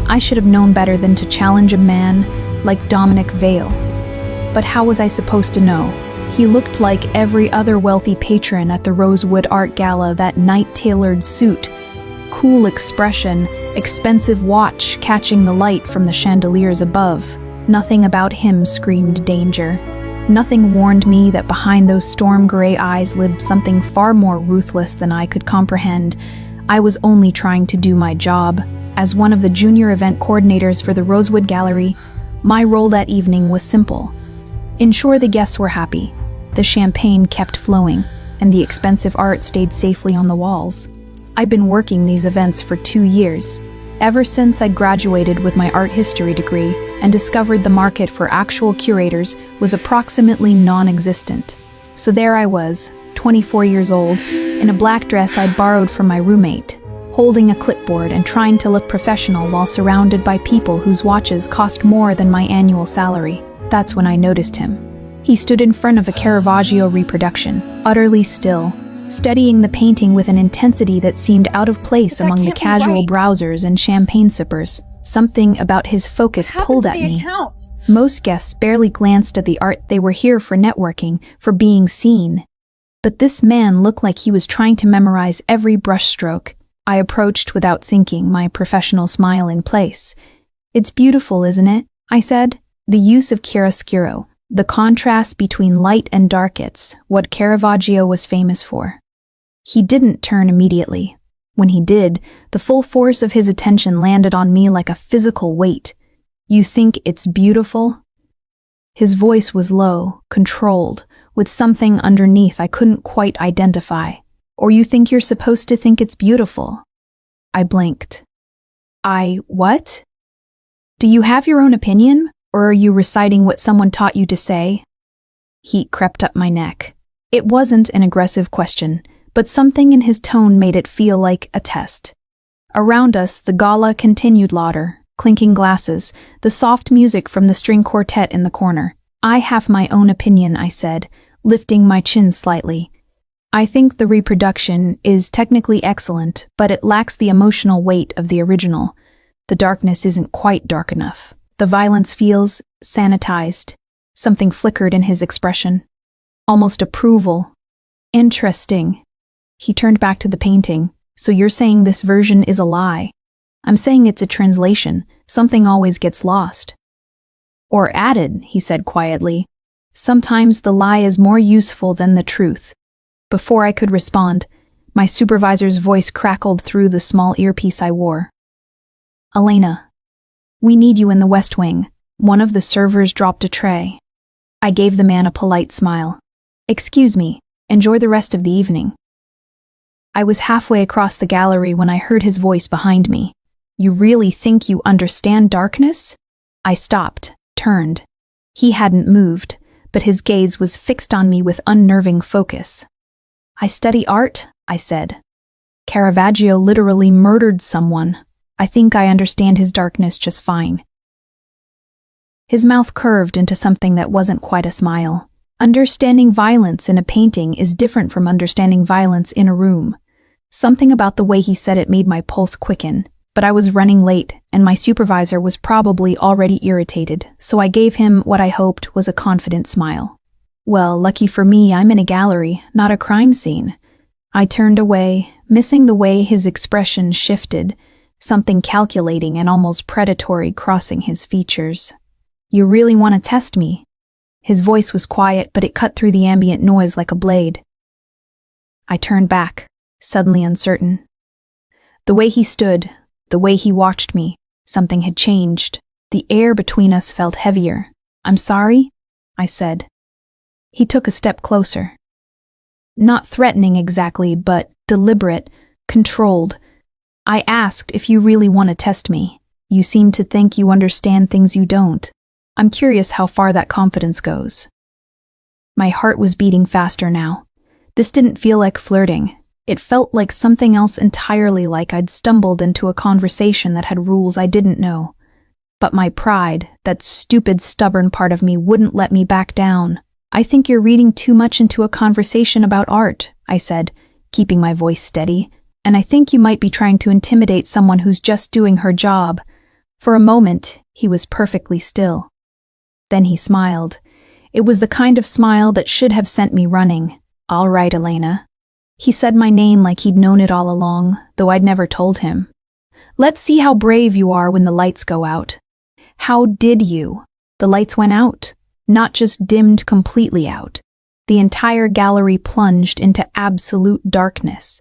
I should have known better than to challenge a man like Dominic Vale. But how was I supposed to know? He looked like every other wealthy patron at the Rosewood Art Gala, that night-tailored suit, cool expression, expensive watch catching the light from the chandeliers above. Nothing about him screamed danger. Nothing warned me that behind those storm-gray eyes lived something far more ruthless than I could comprehend. I was only trying to do my job. As one of the junior event coordinators for the Rosewood Gallery, my role that evening was simple. Ensure the guests were happy, the champagne kept flowing, and the expensive art stayed safely on the walls. I'd been working these events for 2 years, ever since I'd graduated with my art history degree and discovered the market for actual curators was approximately non-existent. So there I was, 24 years old, in a black dress I'd borrowed from my roommate, holding a clipboard and trying to look professional while surrounded by people whose watches cost more than my annual salary. That's when I noticed him. He stood in front of a Caravaggio reproduction, utterly still, studying the painting with an intensity that seemed out of place among the casual browsers and champagne sippers. Something about his focus pulled at me. Most guests barely glanced at the art. They were here for networking, for being seen. But this man looked like he was trying to memorize every brushstroke. I approached without thinking, my professional smile in place. "It's beautiful, isn't it?" I said. The use of chiaroscuro, the contrast between light and dark, it's what Caravaggio was famous for. He didn't turn immediately. When he did, the full force of his attention landed on me like a physical weight. "You think it's beautiful?" His voice was low, controlled, with something underneath I couldn't quite identify. "Or you think you're supposed to think it's beautiful?" I blinked. What? "Do you have your own opinion? Or are you reciting what someone taught you to say?" Heat crept up my neck. It wasn't an aggressive question, but something in his tone made it feel like a test. Around us, the gala continued louder, clinking glasses, the soft music from the string quartet in the corner. "I have my own opinion," I said, lifting my chin slightly. "I think the reproduction is technically excellent, but it lacks the emotional weight of the original. The darkness isn't quite dark enough. The violence feels sanitized." Something flickered in his expression. Almost approval. "Interesting." He turned back to the painting. "So you're saying this version is a lie?" "I'm saying it's a translation. Something always gets lost." "Or added," he said quietly. "Sometimes the lie is more useful than the truth." Before I could respond, my supervisor's voice crackled through the small earpiece I wore. "Elena, we need you in the West Wing." One of the servers dropped a tray. I gave the man a polite smile. "Excuse me, enjoy the rest of the evening." I was halfway across the gallery when I heard his voice behind me. "You really think you understand darkness?" I stopped, turned. He hadn't moved, but his gaze was fixed on me with unnerving focus. "I study art," I said. "Caravaggio literally murdered someone. I think I understand his darkness just fine." His mouth curved into something that wasn't quite a smile. Understanding violence in a painting is different from understanding violence in a room. Something about the way he said it made my pulse quicken, but I was running late, and my supervisor was probably already irritated, so I gave him what I hoped was a confident smile. "Well, lucky for me, I'm in a gallery, not a crime scene." I turned away, missing the way his expression shifted, something calculating and almost predatory crossing his features. "You really want to test me?" His voice was quiet, but it cut through the ambient noise like a blade. I turned back, suddenly uncertain. The way he stood, the way he watched me, something had changed. The air between us felt heavier. "I'm sorry," I said. He took a step closer. Not threatening exactly, but deliberate, controlled. "I asked if you really want to test me. You seem to think you understand things you don't. I'm curious how far that confidence goes." My heart was beating faster now. This didn't feel like flirting. It felt like something else entirely, like I'd stumbled into a conversation that had rules I didn't know. But my pride, that stupid, stubborn part of me, wouldn't let me back down. "I think you're reading too much into a conversation about art," I said, keeping my voice steady. "And I think you might be trying to intimidate someone who's just doing her job." For a moment, he was perfectly still. Then he smiled. It was the kind of smile that should have sent me running. "All right, Elena." He said my name like he'd known it all along, though I'd never told him. "Let's see how brave you are when the lights go out." How did you? The lights went out, not just dimmed completely out. The entire gallery plunged into absolute darkness.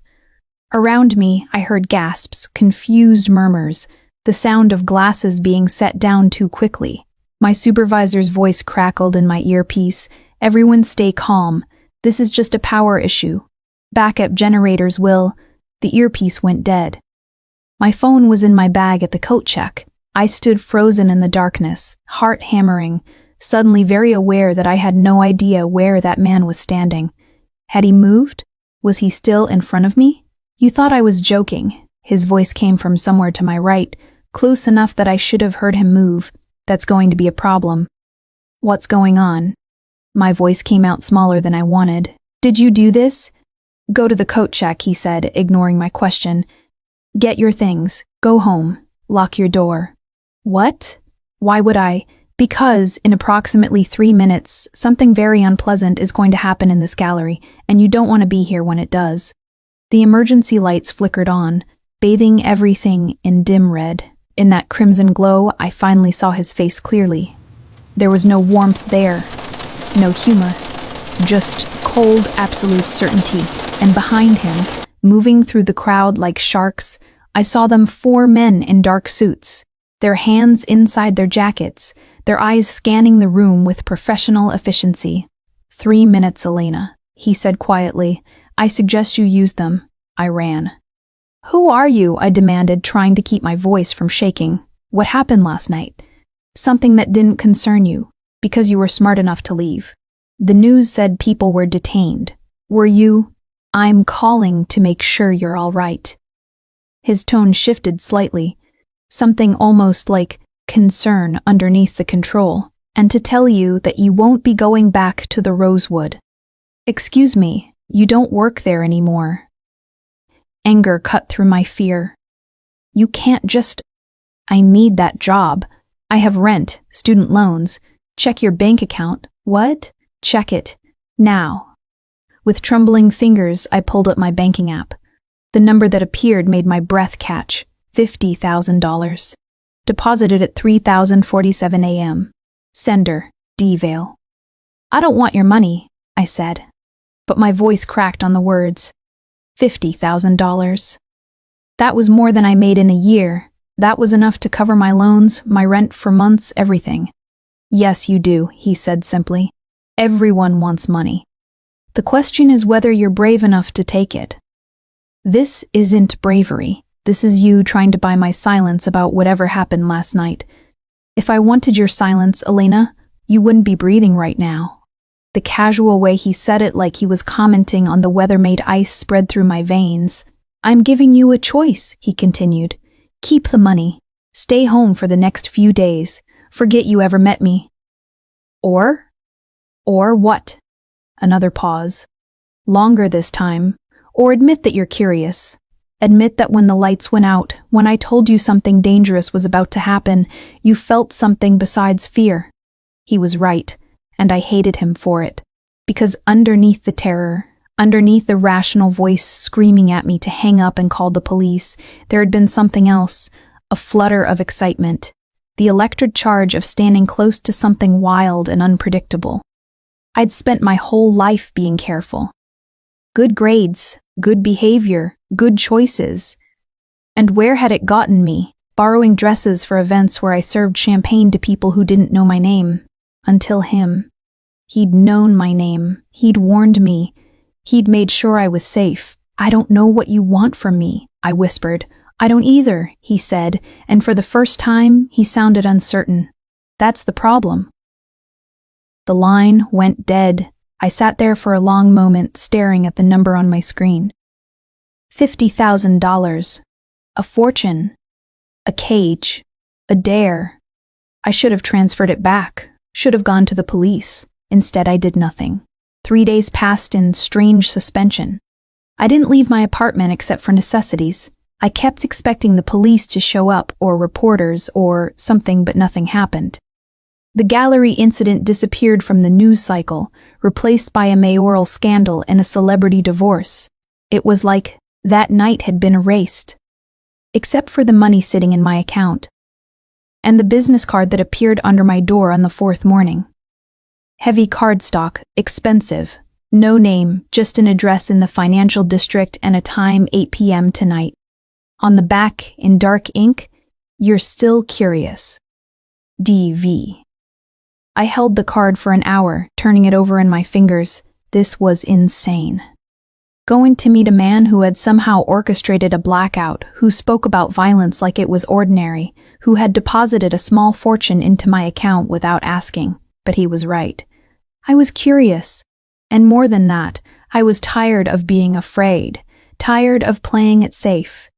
Around me, I heard gasps, confused murmurs, the sound of glasses being set down too quickly. My supervisor's voice crackled in my earpiece. "Everyone stay calm. This is just a power issue. Backup generators will..." The earpiece went dead. My phone was in my bag at the coat check. I stood frozen in the darkness, heart hammering, suddenly very aware that I had no idea where that man was standing. Had he moved? Was he still in front of me? "You thought I was joking." His voice came from somewhere to my right, close enough that I should have heard him move. "That's going to be a problem." "What's going on?" My voice came out smaller than I wanted. "Did you do this?" "Go to the coat check," he said, ignoring my question. "Get your things. Go home. Lock your door." "What? Why would I?" "Because, in approximately 3 minutes, something very unpleasant is going to happen in this gallery, and you don't want to be here when it does." The emergency lights flickered on, bathing everything in dim red. In that crimson glow, I finally saw his face clearly. There was no warmth there, no humor, just cold, absolute certainty. And behind him, moving through the crowd like sharks, I saw them 4 men in dark suits, their hands inside their jackets, their eyes scanning the room with professional efficiency. 3 minutes, Elena," he said quietly. "I suggest you use them." I ran. "Who are you?" I demanded, trying to keep my voice from shaking. "What happened last night?" "Something that didn't concern you, because you were smart enough to leave. The news said people were detained. Were you?" "I'm calling to make sure you're all right." His tone shifted slightly, something almost like concern underneath the control, "and to tell you that you won't be going back to the Rosewood." "Excuse me, you don't work there anymore." Anger cut through my fear. "You can't just..." "I need that job. I have rent, student loans. Check your bank account." "What?" "Check it. Now." With trembling fingers, I pulled up my banking app. The number that appeared made my breath catch. $50,000. Deposited at 3:47 a.m. Sender, D-Vale. "I don't want your money," I said, but my voice cracked on the words. $50,000. That was more than I made in a year. That was enough to cover my loans, my rent for months, everything. "Yes, you do," he said simply. "Everyone wants money. The question is whether you're brave enough to take it." "This isn't bravery. This is you trying to buy my silence about whatever happened last night. If I wanted your silence, Elena, you wouldn't be breathing right now." The casual way he said it, like he was commenting on the weather-made ice, spread through my veins. "I'm giving you a choice," he continued. "Keep the money. Stay home for the next few days. Forget you ever met me." Or what?" Another pause. Longer this time. "Or admit that you're curious. Admit that when the lights went out, when I told you something dangerous was about to happen, you felt something besides fear." He was right, and I hated him for it. Because underneath the terror, underneath the rational voice screaming at me to hang up and call the police, there had been something else, a flutter of excitement, the electric charge of standing close to something wild and unpredictable. I'd spent my whole life being careful. Good grades, good behavior, good choices. And where had it gotten me? Borrowing dresses for events where I served champagne to people who didn't know my name. Until him. He'd known my name. He'd warned me. He'd made sure I was safe. "I don't know what you want from me," I whispered. "I don't either," he said, and for the first time, he sounded uncertain. "That's the problem." The line went dead. I sat there for a long moment, staring at the number on my screen. $50,000. A fortune. A cage. A dare. I should have transferred it back. Should have gone to the police. Instead, I did nothing. 3 days passed in strange suspension. I didn't leave my apartment except for necessities. I kept expecting the police to show up or reporters or something, but nothing happened. The gallery incident disappeared from the news cycle, replaced by a mayoral scandal and a celebrity divorce. It was like that night had been erased, except for the money sitting in my account and the business card that appeared under my door on the fourth morning. Heavy cardstock, expensive, no name, just an address in the financial district and a time 8 p.m. tonight. On the back, in dark ink, "You're still curious. DV." I held the card for an hour, turning it over in my fingers. This was insane. Going to meet a man who had somehow orchestrated a blackout, who spoke about violence like it was ordinary, who had deposited a small fortune into my account without asking. But he was right. I was curious. And more than that, I was tired of being afraid, tired of playing it safe,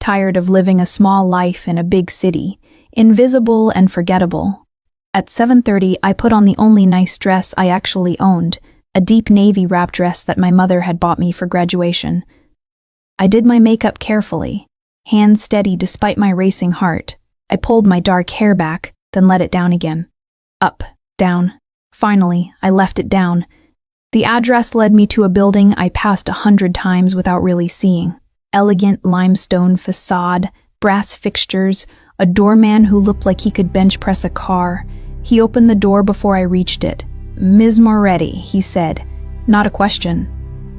tired of living a small life in a big city, invisible and forgettable. At 7:30, I put on the only nice dress I actually owned, a deep navy wrap dress that my mother had bought me for graduation. I did my makeup carefully, hands steady despite my racing heart. I pulled my dark hair back, then let it down again. Up, down. Finally, I left it down. The address led me to a building I passed 100 times without really seeing. Elegant limestone facade, brass fixtures, a doorman who looked like he could bench press a car. He opened the door before I reached it. "Ms. Moretti," he said. Not a question.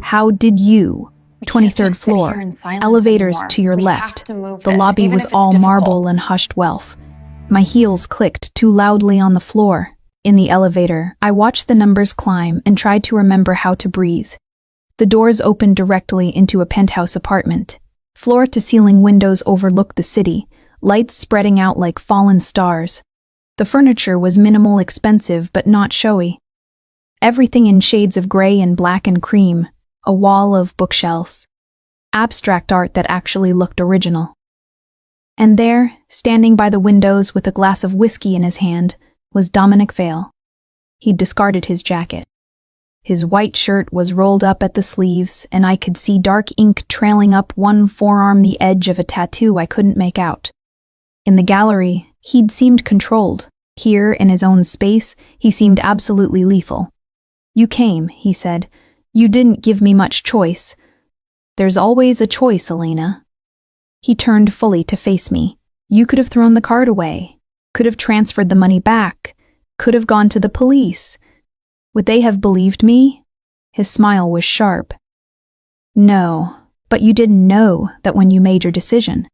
"How did you?" 23rd floor. Elevators to your left. The lobby was all marble and hushed wealth. My heels clicked too loudly on the floor. In the elevator, I watched the numbers climb and tried to remember how to breathe. The doors opened directly into a penthouse apartment. Floor-to-ceiling windows overlooked the city, lights spreading out like fallen stars. The furniture was minimal, expensive, but not showy. Everything in shades of gray and black and cream, a wall of bookshelves. Abstract art that actually looked original. And there, standing by the windows with a glass of whiskey in his hand, was Dominic Vale. He'd discarded his jacket. His white shirt was rolled up at the sleeves, and I could see dark ink trailing up one forearm, the edge of a tattoo I couldn't make out. In the gallery, he'd seemed controlled. Here, in his own space, he seemed absolutely lethal. "You came," he said. "You didn't give me much choice." "There's always a choice, Elena." He turned fully to face me. "You could have thrown the card away, could have transferred the money back, could have gone to the police. Would they have believed me?" His smile was sharp. "No, but you didn't know that when you made your decision."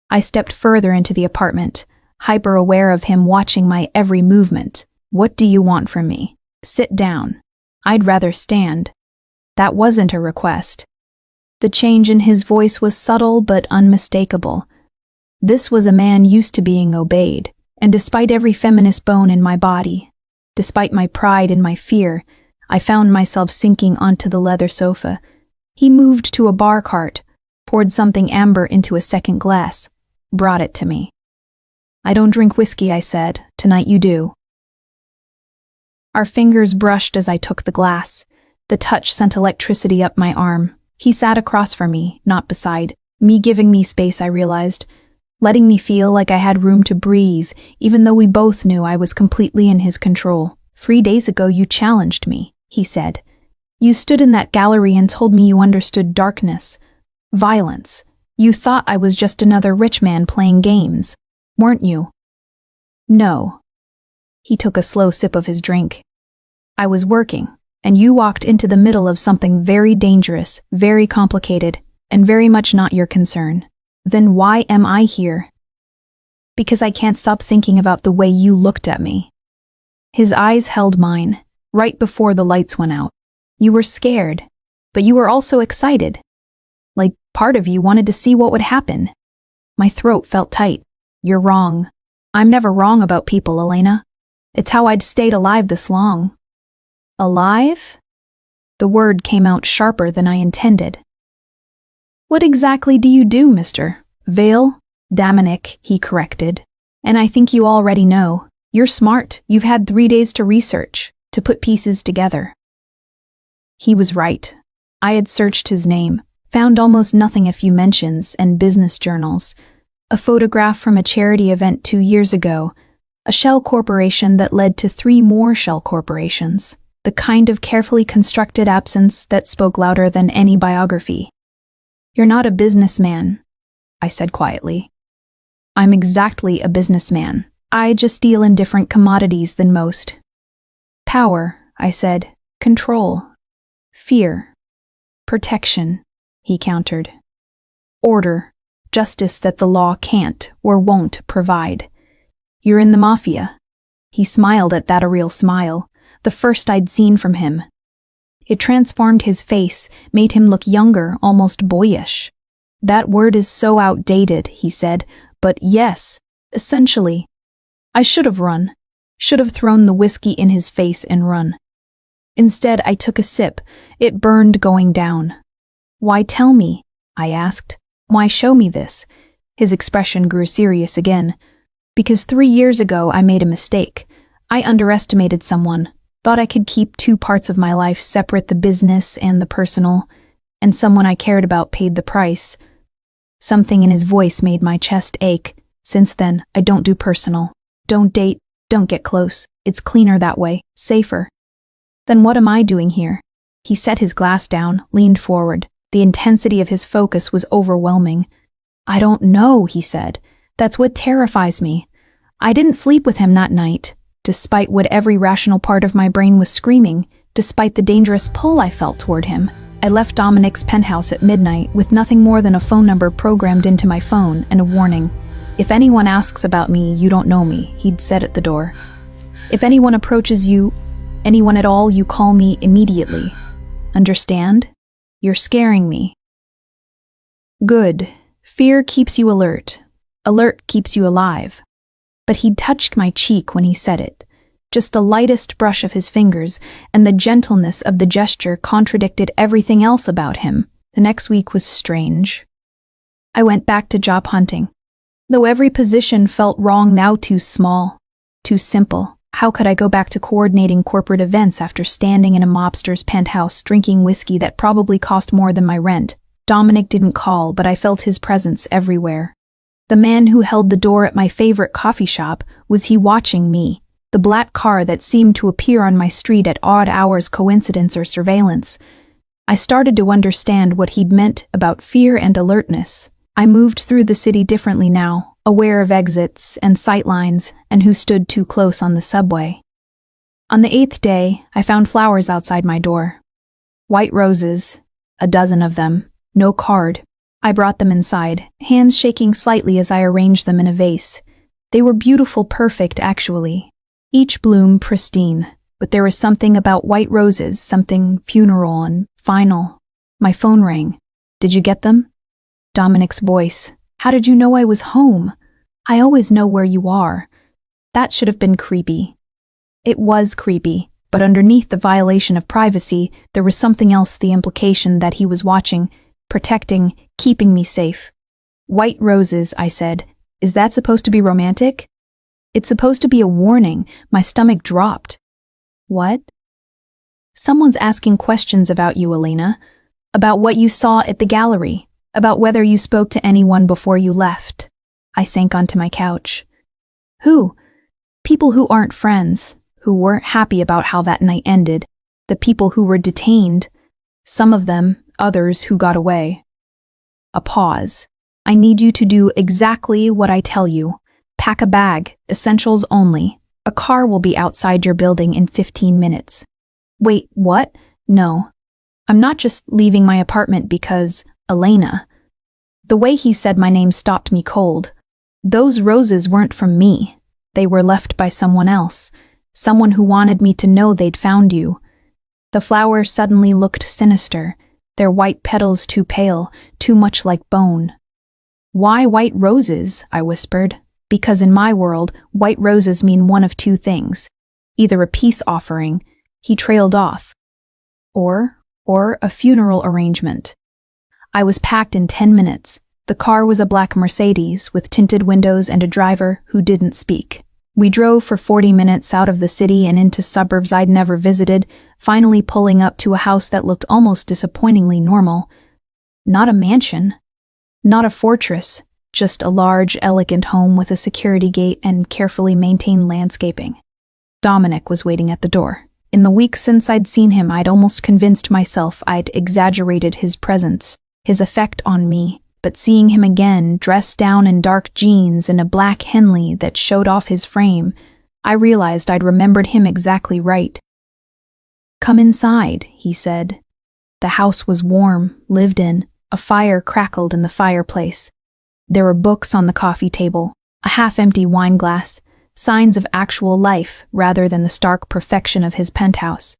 I stepped further into the apartment, hyper-aware of him watching my every movement. "What do you want from me?" "Sit down." "I'd rather stand." That wasn't a request. The change in his voice was subtle but unmistakable. This was a man used to being obeyed, and despite every feminist bone in my body, despite my pride and my fear, I found myself sinking onto the leather sofa. He moved to a bar cart, poured something amber into a second glass, brought it to me. "I don't drink whiskey," I said. "Tonight you do." Our fingers brushed as I took the glass. The touch sent electricity up my arm. He sat across from me, not beside me, giving me space, I realized, letting me feel like I had room to breathe, even though we both knew I was completely in his control. "3 days ago you challenged me," he said. "You stood in that gallery and told me you understood darkness, violence. You thought I was just another rich man playing games, weren't you?" "No." He took a slow sip of his drink. "I was working, and you walked into the middle of something very dangerous, very complicated, and very much not your concern. Then why am I here?" "Because I can't stop thinking about the way you looked at me." His eyes held mine, right before the lights went out. "You were scared, but you were also excited. Like part of you wanted to see what would happen." My throat felt tight. "You're wrong. I'm never wrong about people, Elena. It's how I'd stayed alive this long." "Alive?" The word came out sharper than I intended. "What exactly do you do, Mr. Vale?" "Dominic," he corrected. "And I think you already know. You're smart. You've had 3 days to research, to put pieces together." He was right. I had searched his name, Found almost nothing, a few mentions and business journals. A photograph from a charity event 2 years ago. A shell corporation that led to 3 more shell corporations. The kind of carefully constructed absence that spoke louder than any biography. "You're not a businessman," I said quietly. "I'm exactly a businessman. I just deal in different commodities than most." "Power," I said. "Control. Fear. Protection," he countered. "Order. Justice that the law can't or won't provide. You're in the mafia." He smiled at that, a real smile, the first I'd seen from him. It transformed his face, made him look younger, almost boyish. "That word is so outdated," he said, "but yes, essentially. I should have run. Should have thrown the whiskey in his face and run. Instead, I took a sip. It burned going down. "Why tell me?" I asked. "Why show me this?" His expression grew serious again. "Because 3 years ago I made a mistake. I underestimated someone, thought I could keep 2 parts of my life separate, the business and the personal, and someone I cared about paid the price." Something in his voice made my chest ache. "Since then, I don't do personal. Don't date, don't get close. It's cleaner that way, safer." "Then what am I doing here?" He set his glass down, leaned forward. The intensity of his focus was overwhelming. "I don't know," he said. "That's what terrifies me. I didn't sleep with him that night, despite what every rational part of my brain was screaming, despite the dangerous pull I felt toward him. I left Dominic's penthouse at midnight with nothing more than a phone number programmed into my phone and a warning. "If anyone asks about me, you don't know me," he'd said at the door. "If anyone approaches you, anyone at all, you call me immediately. Understand? You're scaring me." Good. Fear keeps you alert. Alert keeps you alive. But he'd touched my cheek when he said it. Just the lightest brush of his fingers, and the gentleness of the gesture contradicted everything else about him. The next week was strange. I went back to job hunting. Though every position felt wrong now, too small, too simple. How could I go back to coordinating corporate events after standing in a mobster's penthouse drinking whiskey that probably cost more than my rent? Dominic didn't call, but I felt his presence everywhere. The man who held the door at my favorite coffee shop, was he watching me? The black car that seemed to appear on my street at odd hours, coincidence or surveillance? I started to understand what he'd meant about fear and alertness. I moved through the city differently now, aware of exits and sightlines and who stood too close on the subway. On the 8th day, I found flowers outside my door. White roses, a dozen of them, no card. I brought them inside, hands shaking slightly as I arranged them in a vase. They were beautiful, perfect actually. Each bloom pristine, but there was something about white roses, something funeral and final. My phone rang. "Did you get them?" Dominic's voice. "How did you know I was home? I always know where you are." That should have been creepy. It was creepy, but underneath the violation of privacy, there was something else, the implication that he was watching, protecting, keeping me safe. "White roses," I said. "Is that supposed to be romantic?" "It's supposed to be a warning." My stomach dropped. "What?" "Someone's asking questions about you, Elena. About what you saw at the gallery. About whether you spoke to anyone before you left." I sank onto my couch. "Who?" "People who aren't friends, who weren't happy about how that night ended. The people who were detained. Some of them, others who got away." A pause. "I need you to do exactly what I tell you. Pack a bag, essentials only. A car will be outside your building in 15 minutes. "Wait, what?" "No. I'm not just leaving my apartment because Elena." The way he said my name stopped me cold. Those roses weren't from me. They were left by someone else. Someone who wanted me to know they'd found you. The flowers suddenly looked sinister, their white petals too pale, too much like bone. "Why white roses?" I whispered. "Because in my world, white roses mean one of 2 things. Either a peace offering," he trailed off, or a funeral arrangement. I was packed in 10 minutes. The car was a black Mercedes with tinted windows and a driver who didn't speak. We drove for 40 minutes out of the city and into suburbs I'd never visited, finally pulling up to a house that looked almost disappointingly normal. Not a mansion. Not a fortress. Just a large, elegant home with a security gate and carefully maintained landscaping. Dominic was waiting at the door. In the weeks since I'd seen him, I'd almost convinced myself I'd exaggerated his presence, his effect on me. But seeing him again, dressed down in dark jeans and a black Henley that showed off his frame, I realized I'd remembered him exactly right. "Come inside," he said. The house was warm, lived in. A fire crackled in the fireplace. There were books on the coffee table, a half-empty wine glass, signs of actual life rather than the stark perfection of his penthouse.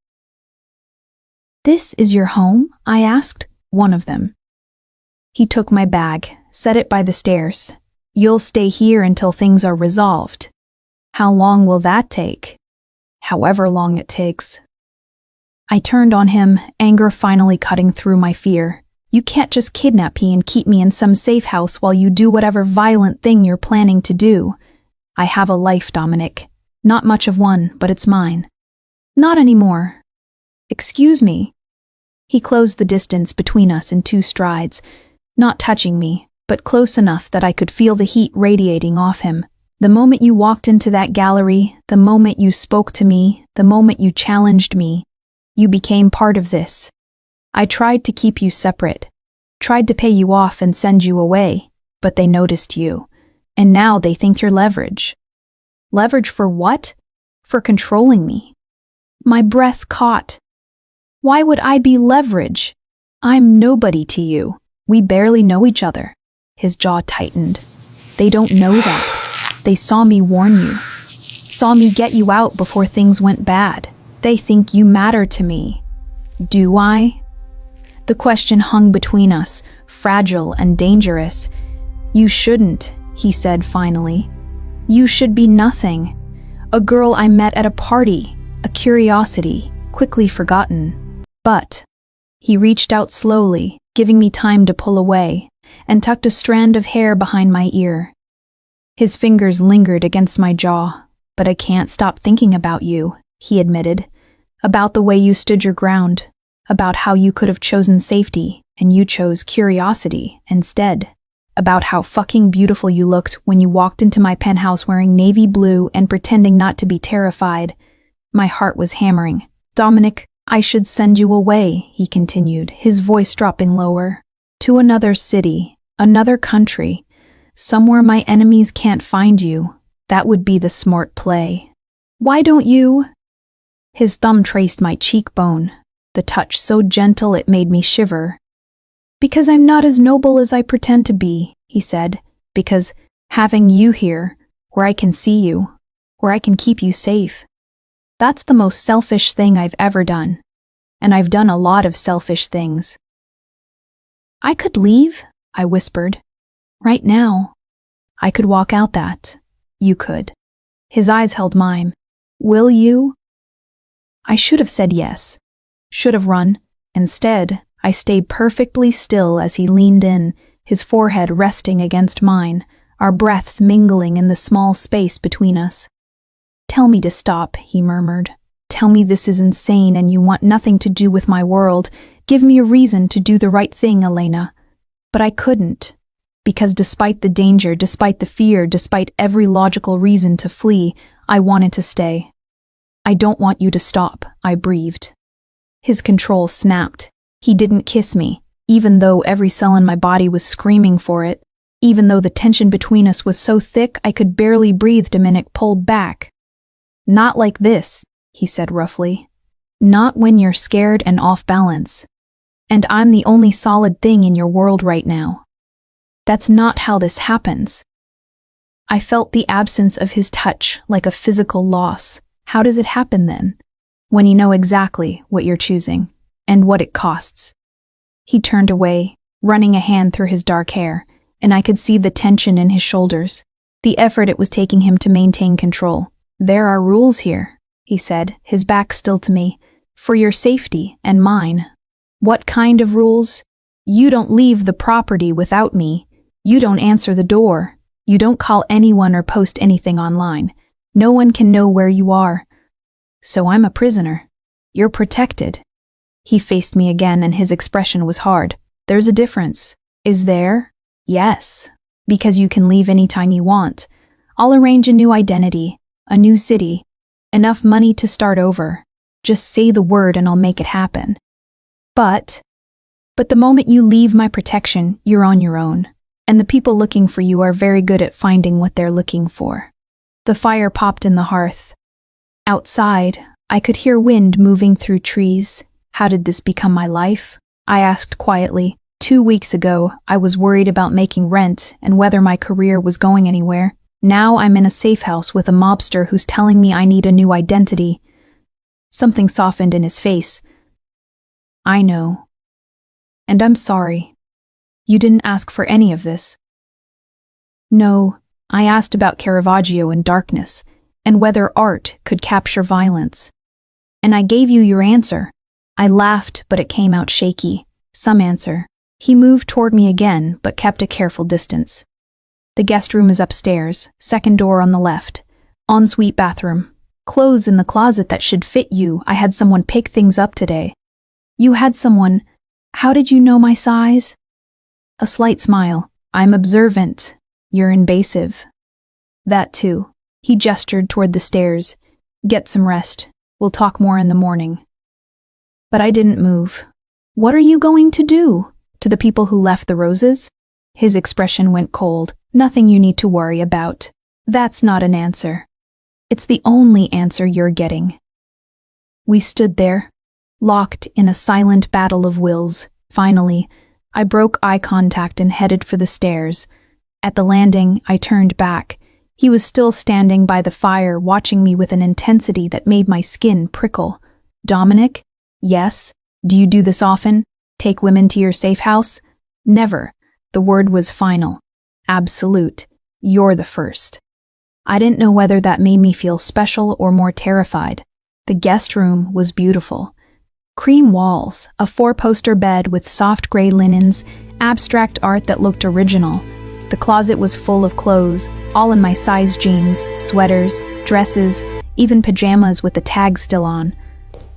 "This is your home?" I asked, one of them. He took my bag, set it by the stairs. "You'll stay here until things are resolved." "How long will that take?" "However long it takes." I turned on him, anger finally cutting through my fear. "You can't just kidnap me and keep me in some safe house while you do whatever violent thing you're planning to do. I have a life, Dominic. Not much of one, but it's mine." "Not anymore." "Excuse me." He closed the distance between us in 2 strides, not touching me, but close enough that I could feel the heat radiating off him. "The moment you walked into that gallery, the moment you spoke to me, the moment you challenged me, you became part of this. I tried to keep you separate, tried to pay you off and send you away, but they noticed you, and now they think you're leverage." "Leverage for what?" "For controlling me." My breath caught. "Why would I be leverage? I'm nobody to you. We barely know each other." His jaw tightened. "They don't know that. They saw me warn you. Saw me get you out before things went bad. They think you matter to me." "Do I?" The question hung between us, fragile and dangerous. "You shouldn't," he said finally. "You should be nothing. A girl I met at a party, a curiosity, quickly forgotten. But..." He reached out slowly, giving me time to pull away, and tucked a strand of hair behind my ear. His fingers lingered against my jaw. "But I can't stop thinking about you," he admitted. "About the way you stood your ground. About how you could have chosen safety, and you chose curiosity instead. About how fucking beautiful you looked when you walked into my penthouse wearing navy blue and pretending not to be terrified." My heart was hammering. "Dominic, I should send you away," he continued, his voice dropping lower. "To another city, another country, somewhere my enemies can't find you. That would be the smart play. Why don't you?" His thumb traced my cheekbone, the touch so gentle it made me shiver. "Because I'm not as noble as I pretend to be," he said. "Because having you here, where I can see you, where I can keep you safe, that's the most selfish thing I've ever done. And I've done a lot of selfish things." "I could leave," I whispered. "Right now. I could walk out that. You could." His eyes held mine. "Will you?" I should have said yes. Should have run. Instead, I stayed perfectly still as he leaned in, his forehead resting against mine, our breaths mingling in the small space between us. "Tell me to stop," he murmured. "Tell me this is insane and you want nothing to do with my world. Give me a reason to do the right thing, Elena." But I couldn't, because despite the danger, despite the fear, despite every logical reason to flee, I wanted to stay. "I don't want you to stop," I breathed. His control snapped. He didn't kiss me, even though every cell in my body was screaming for it. Even though the tension between us was so thick I could barely breathe, Dominic pulled back. "Not like this," he said roughly. "Not when you're scared and off balance. And I'm the only solid thing in your world right now. That's not how this happens." I felt the absence of his touch like a physical loss. How does it happen then? When you know exactly what you're choosing, and what it costs. He turned away, running a hand through his dark hair, and I could see the tension in his shoulders, the effort it was taking him to maintain control. "There are rules here," he said, his back still to me, "for your safety and mine." "What kind of rules?" "You don't leave the property without me. You don't answer the door. You don't call anyone or post anything online. No one can know where you are. So I'm a prisoner. You're protected." He faced me again and his expression was hard. There's a difference. Is there? Yes. Because you can leave anytime you want. I'll arrange a new identity, a new city, enough money to start over. Just say the word and I'll make it happen. But the moment you leave my protection, you're on your own. And the people looking for you are very good at finding what they're looking for. The fire popped in the hearth. Outside, I could hear wind moving through trees. How did this become my life? I asked quietly. 2 weeks ago, I was worried about making rent and whether my career was going anywhere. Now I'm in a safe house with a mobster who's telling me I need a new identity. Something softened in his face. I know. And I'm sorry. You didn't ask for any of this. No, I asked about Caravaggio and darkness, and whether art could capture violence. And I gave you your answer. I laughed, but it came out shaky. Some answer. He moved toward me again, but kept a careful distance. The guest room is upstairs, second door on the left. Ensuite bathroom. Clothes in the closet that should fit you. I had someone pick things up today. You had someone. How did you know my size? A slight smile. I'm observant. You're invasive. That too. He gestured toward the stairs. Get some rest. We'll talk more in the morning. But I didn't move. What are you going to do? To the people who left the roses? His expression went cold. Nothing you need to worry about. That's not an answer. It's the only answer you're getting. We stood there, locked in a silent battle of wills. Finally, I broke eye contact and headed for the stairs. At the landing, I turned back. He was still standing by the fire, watching me with an intensity that made my skin prickle. Dominic? Yes? Do you do this often? Take women to your safe house? Never. The word was final. Absolute. You're the first. I didn't know whether that made me feel special or more terrified. The guest room was beautiful. Cream walls, a 4-poster bed with soft gray linens, abstract art that looked original. The closet was full of clothes, all in my size jeans, sweaters, dresses, even pajamas with the tag still on.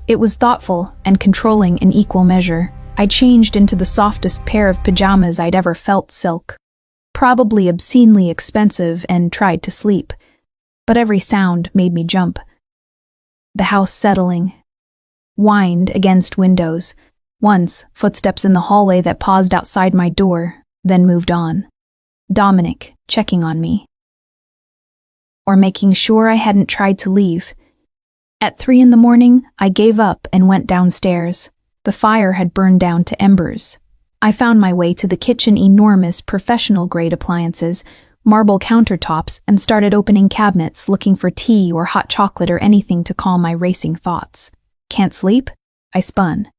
It was thoughtful and controlling in equal measure. I changed into the softest pair of pajamas I'd ever felt, silk. Probably obscenely expensive, and tried to sleep. But every sound made me jump. The house settling. Whined against windows. Once, footsteps in the hallway that paused outside my door, then moved on. Dominic, checking on me. Or making sure I hadn't tried to leave. At 3 a.m, I gave up and went downstairs. The fire had burned down to embers. I found my way to the kitchen, enormous professional-grade appliances, marble countertops, and started opening cabinets, looking for tea or hot chocolate or anything to calm my racing thoughts. Can't sleep? I spun.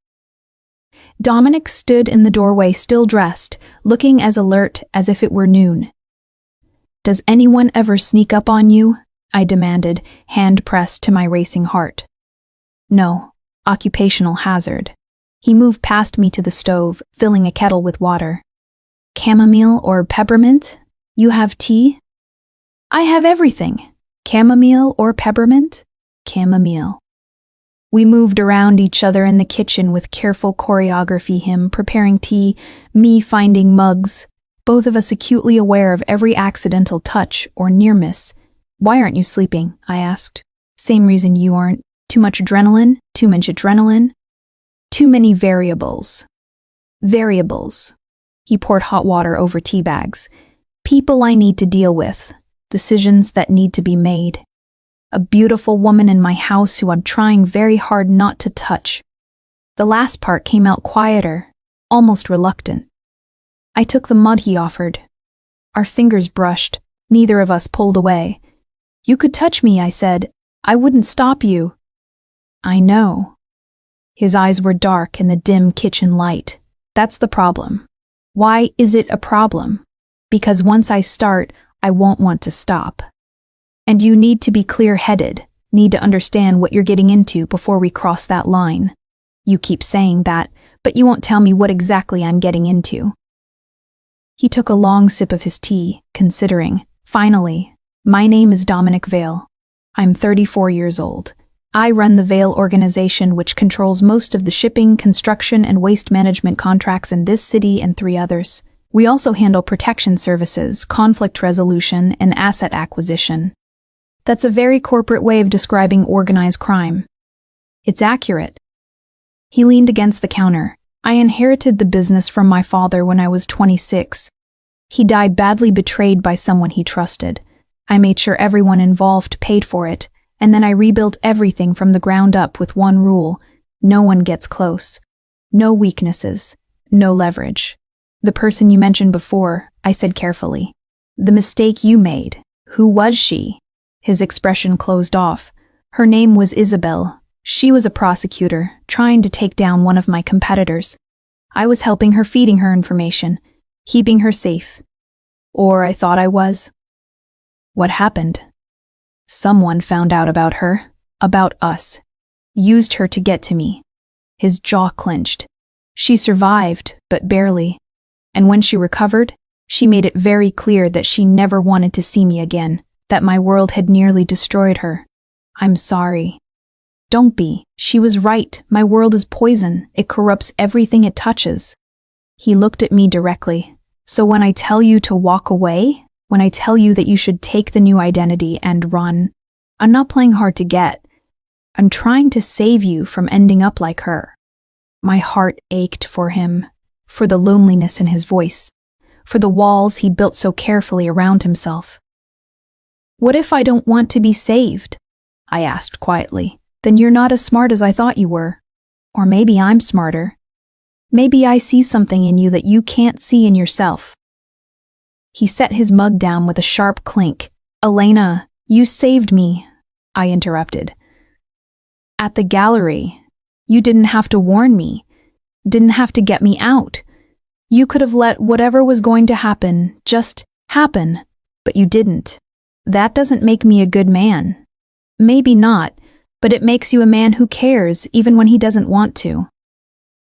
Dominic stood in the doorway, still dressed, looking as alert as if it were noon. Does anyone ever sneak up on you? I demanded, hand pressed to my racing heart. No. Occupational hazard. He moved past me to the stove, filling a kettle with water. Chamomile or peppermint? You have tea? I have everything. Chamomile or peppermint? Chamomile. We moved around each other in the kitchen with careful choreography, him preparing tea, me finding mugs, both of us acutely aware of every accidental touch or near miss. Why aren't you sleeping? I asked. Same reason you aren't. Too much adrenaline? Too much adrenaline? Too many variables. Variables. He poured hot water over tea bags. People I need to deal with. Decisions that need to be made. A beautiful woman in my house who I'm trying very hard not to touch. The last part came out quieter, almost reluctant. I took the mud he offered. Our fingers brushed. Neither of us pulled away. You could touch me, I said. I wouldn't stop you. I know. His eyes were dark in the dim kitchen light. That's the problem. Why is it a problem? Because once I start, I won't want to stop. And you need to be clear-headed, need to understand what you're getting into before we cross that line. You keep saying that, but you won't tell me what exactly I'm getting into. He took a long sip of his tea, considering. Finally, my name is Dominic Vale. I'm 34 years old. I run the Vale organization, which controls most of the shipping, construction, and waste management contracts in this city and 3 others. We also handle protection services, conflict resolution, and asset acquisition. That's a very corporate way of describing organized crime. It's accurate. He leaned against the counter. I inherited the business from my father when I was 26. He died badly betrayed by someone he trusted. I made sure everyone involved paid for it, and then I rebuilt everything from the ground up with one rule: no one gets close. No weaknesses. No leverage. The person you mentioned before, I said carefully. The mistake you made. Who was she? His expression closed off. Her name was Isabel. She was a prosecutor, trying to take down one of my competitors. I was helping her, feeding her information, keeping her safe. Or I thought I was. What happened? Someone found out about her, about us, used her to get to me. His jaw clenched. She survived, but barely. And when she recovered, she made it very clear that she never wanted to see me again, that my world had nearly destroyed her. I'm sorry. Don't be. She was right. My world is poison. It corrupts everything it touches. He looked at me directly. So when I tell you to walk away, when I tell you that you should take the new identity and run, I'm not playing hard to get. I'm trying to save you from ending up like her. My heart ached for him, for the loneliness in his voice, for the walls he built so carefully around himself. What if I don't want to be saved? I asked quietly. Then you're not as smart as I thought you were. Or maybe I'm smarter. Maybe I see something in you that you can't see in yourself. He set his mug down with a sharp clink. Elena, you saved me, I interrupted. At the gallery. You didn't have to warn me. Didn't have to get me out. You could have let whatever was going to happen just happen, but you didn't. That doesn't make me a good man. Maybe not, but it makes you a man who cares even when he doesn't want to.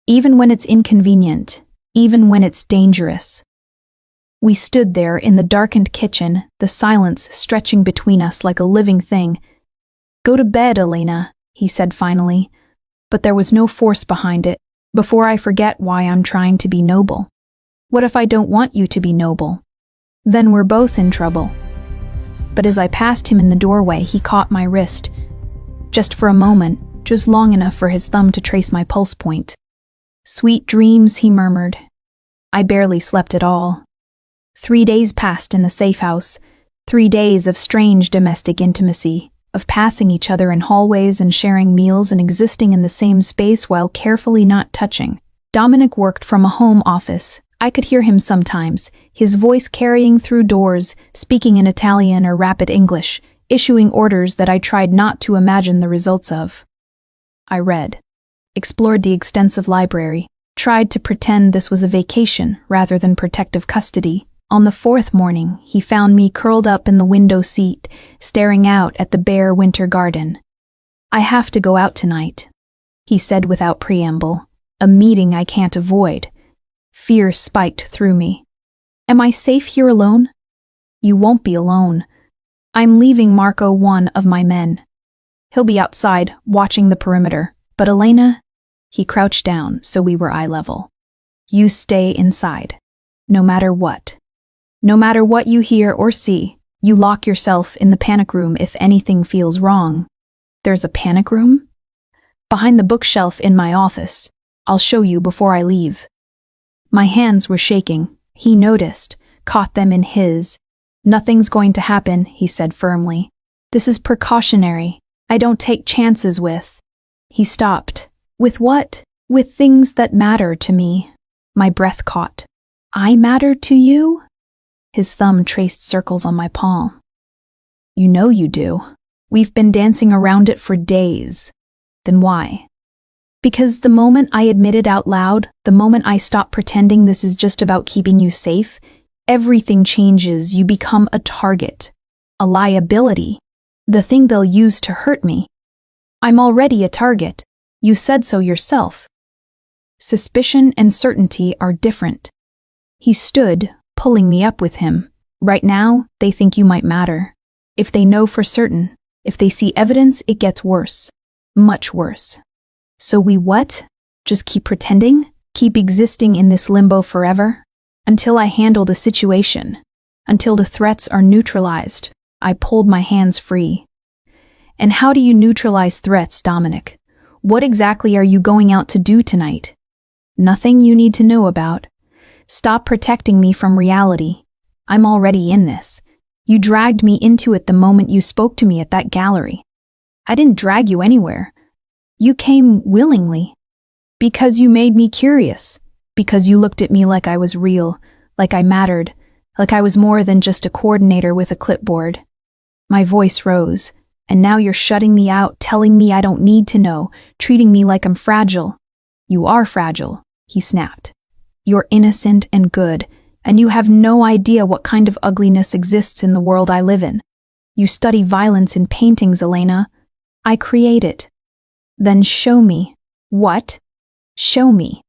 Even when it's inconvenient, even when it's dangerous. We stood there in the darkened kitchen, the silence stretching between us like a living thing. Go to bed, Elena, he said finally, but there was no force behind it. Before I forget why I'm trying to be noble. What if I don't want you to be noble? Then we're both in trouble. But as I passed him in the doorway, he caught my wrist. Just for a moment, just long enough for his thumb to trace my pulse point. Sweet dreams, he murmured. I barely slept at all. 3 days passed in the safe house, 3 days of strange domestic intimacy, of passing each other in hallways and sharing meals and existing in the same space while carefully not touching. Dominic worked from a home office. I could hear him sometimes, his voice carrying through doors, speaking in Italian or rapid English, issuing orders that I tried not to imagine the results of. I read, explored the extensive library, tried to pretend this was a vacation rather than protective custody. On the 4th morning, he found me curled up in the window seat, staring out at the bare winter garden. I have to go out tonight, he said without preamble. A meeting I can't avoid. Fear spiked through me. Am I safe here alone? You won't be alone. I'm leaving Marco, one of my men. He'll be outside, watching the perimeter. But Elena, he crouched down so we were eye level. You stay inside, no matter what. No matter what you hear or see, you lock yourself in the panic room if anything feels wrong. There's a panic room? Behind the bookshelf in my office. I'll show you before I leave. My hands were shaking. He noticed, caught them in his. Nothing's going to happen, he said firmly. This is precautionary. I don't take chances with. He stopped. With what? With things that matter to me. My breath caught. I matter to you? His thumb traced circles on my palm. You know you do. We've been dancing around it for days. Then why? Because the moment I admit it out loud, the moment I stop pretending this is just about keeping you safe, everything changes. You become a target, a liability, the thing they'll use to hurt me. I'm already a target. You said so yourself. Suspicion and certainty are different. He stood, pulling me up with him. Right now, they think you might matter. If they know for certain, if they see evidence, it gets worse. Much worse. So we what? Just keep pretending? Keep existing in this limbo forever? Until I handle the situation. Until the threats are neutralized. I pulled my hands free. And how do you neutralize threats, Dominic? What exactly are you going out to do tonight? Nothing you need to know about. Stop protecting me from reality. I'm already in this. You dragged me into it the moment you spoke to me at that gallery. I didn't drag you anywhere. You came willingly. Because you made me curious. Because you looked at me like I was real, like I mattered, like I was more than just a coordinator with a clipboard. My voice rose, and now you're shutting me out, telling me I don't need to know, treating me like I'm fragile. You are fragile, he snapped. You're innocent and good, and you have no idea what kind of ugliness exists in the world I live in. You study violence in paintings, Elena. I create it. Then show me. What? Show me.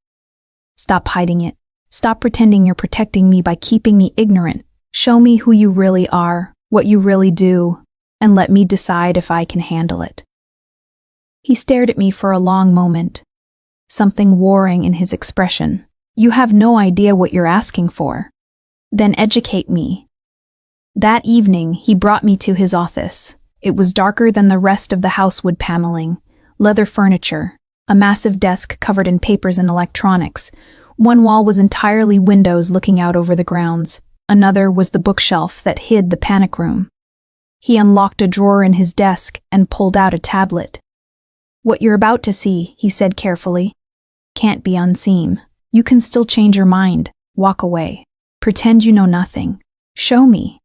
Stop hiding it. Stop pretending you're protecting me by keeping me ignorant. Show me who you really are, what you really do, and let me decide if I can handle it. He stared at me for a long moment, something warring in his expression. You have no idea what you're asking for. Then educate me. That evening, he brought me to his office. It was darker than the rest of the housewood paneling, leather furniture, a massive desk covered in papers and electronics. One wall was entirely windows looking out over the grounds. Another was the bookshelf that hid the panic room. He unlocked a drawer in his desk and pulled out a tablet. What you're about to see, he said carefully, can't be unseen. You can still change your mind, walk away, pretend you know nothing. Show me.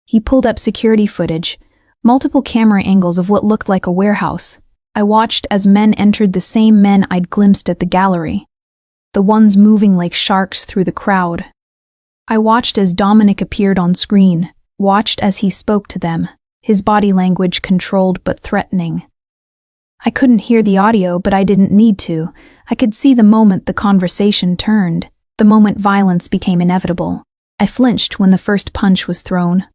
He pulled up security footage, multiple camera angles of what looked like a warehouse. I watched as men entered, the same men I'd glimpsed at the gallery, the ones moving like sharks through the crowd. I watched as Dominic appeared on screen, watched as he spoke to them, his body language controlled but threatening. I couldn't hear the audio, but I didn't need to. I could see the moment the conversation turned, the moment violence became inevitable. I flinched when the first punch was thrown,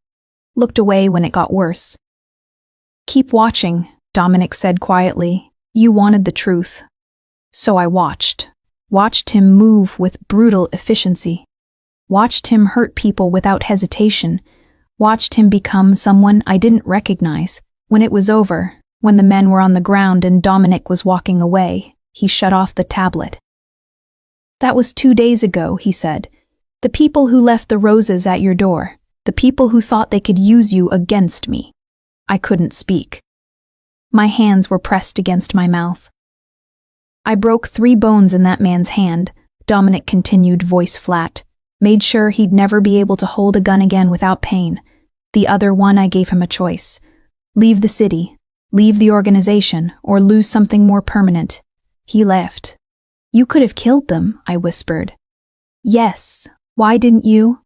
looked away when it got worse. Keep watching, Dominic said quietly. You wanted the truth. So I watched him move with brutal efficiency, watched him hurt people without hesitation, watched him become someone I didn't recognize. When it was over, when the men were on the ground and Dominic was walking away, he shut off the tablet. That was 2 days ago, he said. The people who left the roses at your door, the people who thought they could use you against me. I couldn't speak. My hands were pressed against my mouth. I broke 3 bones in that man's hand, Dominic continued, voice flat. Made sure he'd never be able to hold a gun again without pain. The other one, I gave him a choice. Leave the city, leave the organization, or lose something more permanent. He left. You could have killed them, I whispered. Yes. Why didn't you?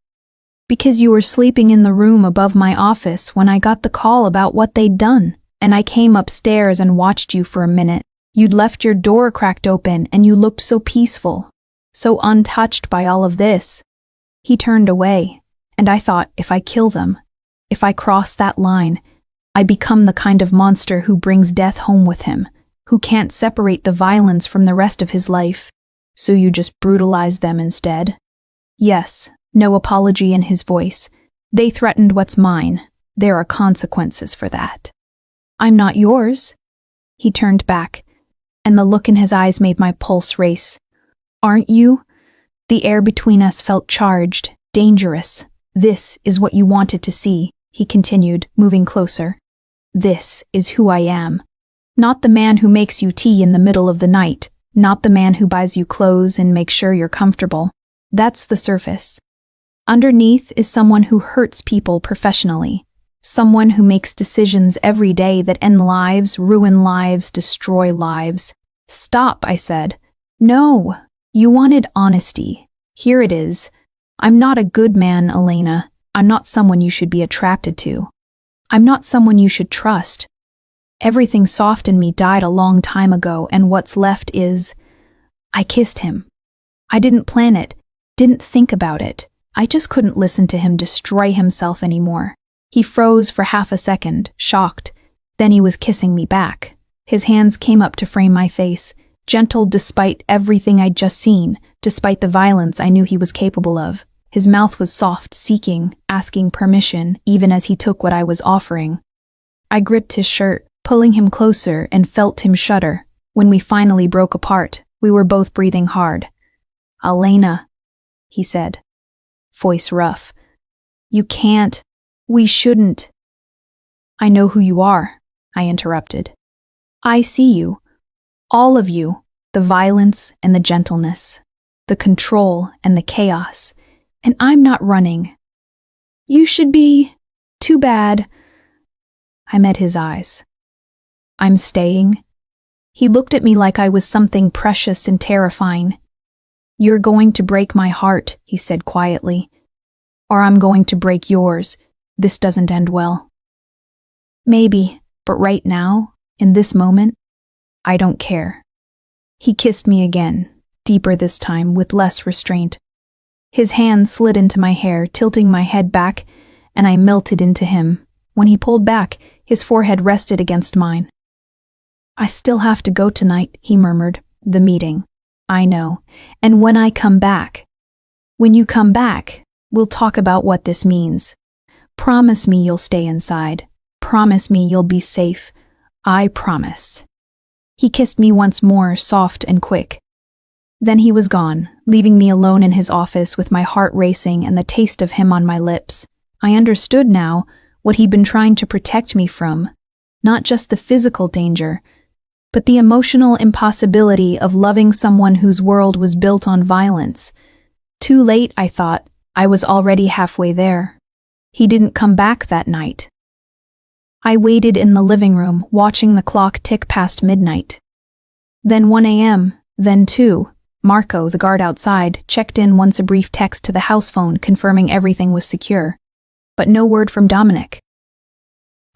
Because you were sleeping in the room above my office when I got the call about what they'd done, and I came upstairs and watched you for a minute. You'd left your door cracked open and you looked so peaceful, so untouched by all of this. He turned away, and I thought, if I kill them, if I cross that line, I become the kind of monster who brings death home with him, who can't separate the violence from the rest of his life. So you just brutalize them instead? Yes, no apology in his voice. They threatened what's mine. There are consequences for that. I'm not yours. He turned back, and the look in his eyes made my pulse race. Aren't you? The air between us felt charged, dangerous. This is what you wanted to see, he continued, moving closer. This is who I am. Not the man who makes you tea in the middle of the night, not the man who buys you clothes and makes sure you're comfortable. That's the surface. Underneath is someone who hurts people professionally, someone who makes decisions every day that end lives, ruin lives, destroy lives. Stop, I said. No, you wanted honesty. Here it is. I'm not a good man, Elena. I'm not someone you should be attracted to. I'm not someone you should trust. Everything soft in me died a long time ago, and what's left is... I kissed him. I didn't plan it, didn't think about it. I just couldn't listen to him destroy himself anymore. He froze for half a second, shocked. Then he was kissing me back. His hands came up to frame my face, gentle despite everything I'd just seen, despite the violence I knew he was capable of. His mouth was soft, seeking, asking permission, even as he took what I was offering. I gripped his shirt, pulling him closer, and felt him shudder. When we finally broke apart, we were both breathing hard. "Elena," he said, voice rough. "You can't. We shouldn't." "I know who you are," I interrupted. "I see you. All of you. The violence and the gentleness. The control and the chaos. And I'm not running. You should be. Too bad." I met his eyes. "I'm staying." He looked at me like I was something precious and terrifying. "You're going to break my heart," he said quietly. "Or I'm going to break yours. This doesn't end well." "Maybe, but right now, in this moment, I don't care." He kissed me again, deeper this time, with less restraint. His hand slid into my hair, tilting my head back, and I melted into him. When he pulled back, his forehead rested against mine. "I still have to go tonight," he murmured. "The meeting." "I know. And when I come back." "When you come back, we'll talk about what this means. Promise me you'll stay inside. Promise me you'll be safe. I promise." He kissed me once more, soft and quick. Then he was gone, leaving me alone in his office with my heart racing and the taste of him on my lips. I understood now what he'd been trying to protect me from, not just the physical danger, but the emotional impossibility of loving someone whose world was built on violence. Too late, I thought. I was already halfway there. He didn't come back that night. I waited in the living room, watching the clock tick past midnight. Then 1 a.m., then 2. Marco, the guard outside, checked in once a brief text to the house phone confirming everything was secure. But no word from Dominic.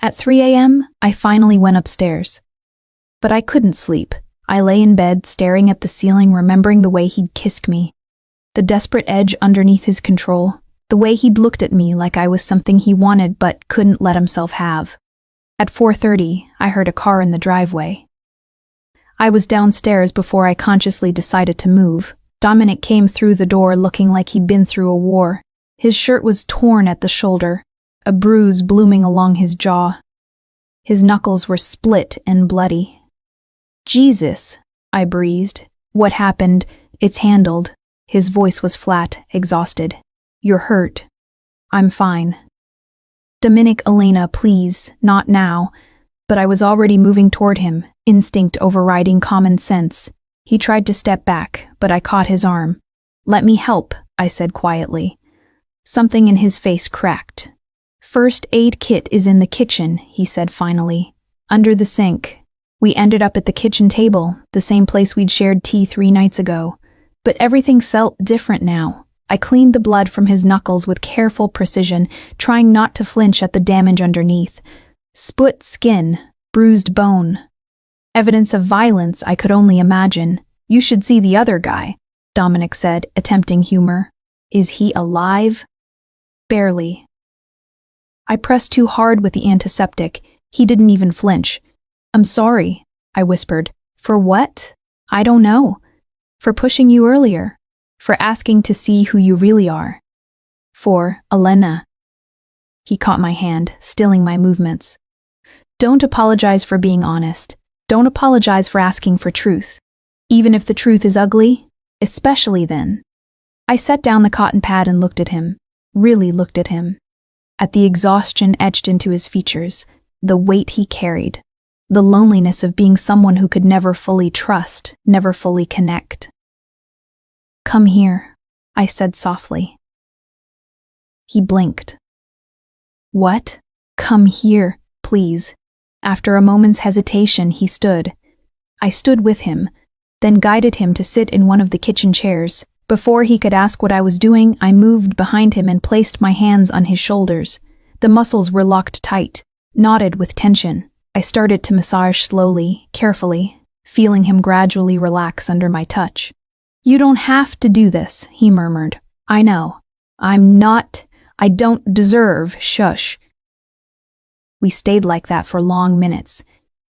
At 3 a.m., I finally went upstairs. But I couldn't sleep. I lay in bed, staring at the ceiling, remembering the way he'd kissed me. The desperate edge underneath his control. The way he'd looked at me like I was something he wanted but couldn't let himself have. At 4:30, I heard a car in the driveway. I was downstairs before I consciously decided to move. Dominic came through the door looking like he'd been through a war. His shirt was torn at the shoulder, a bruise blooming along his jaw. His knuckles were split and bloody. "Jesus," I breathed. "What happened? It's handled." His voice was flat, exhausted. "You're hurt." "I'm fine." "Dominic, Elena, please, not now." But I was already moving toward him, instinct overriding common sense. He tried to step back, but I caught his arm. "Let me help," I said quietly. Something in his face cracked. "First aid kit is in the kitchen," he said finally. "Under the sink." We ended up at the kitchen table, the same place we'd shared tea 3 nights ago. But everything felt different now. I cleaned the blood from his knuckles with careful precision, trying not to flinch at the damage underneath. Split skin, bruised bone. Evidence of violence I could only imagine. "You should see the other guy," Dominic said, attempting humor. "Is he alive?" "Barely." I pressed too hard with the antiseptic. He didn't even flinch. "I'm sorry," I whispered. "For what?" "I don't know. For pushing you earlier. For asking to see who you really are. For Elena." He caught my hand, stilling my movements. "Don't apologize for being honest. Don't apologize for asking for truth. Even if the truth is ugly, especially then." I set down the cotton pad and looked at him. Really looked at him. At the exhaustion etched into his features, the weight he carried. The loneliness of being someone who could never fully trust, never fully connect. "Come here," I said softly. He blinked. "What?" "Come here, please." After a moment's hesitation, he stood. I stood with him, then guided him to sit in one of the kitchen chairs. Before he could ask what I was doing, I moved behind him and placed my hands on his shoulders. The muscles were locked tight, knotted with tension. I started to massage slowly, carefully, feeling him gradually relax under my touch. "You don't have to do this," he murmured. "I know. I don't deserve, shush." We stayed like that for long minutes.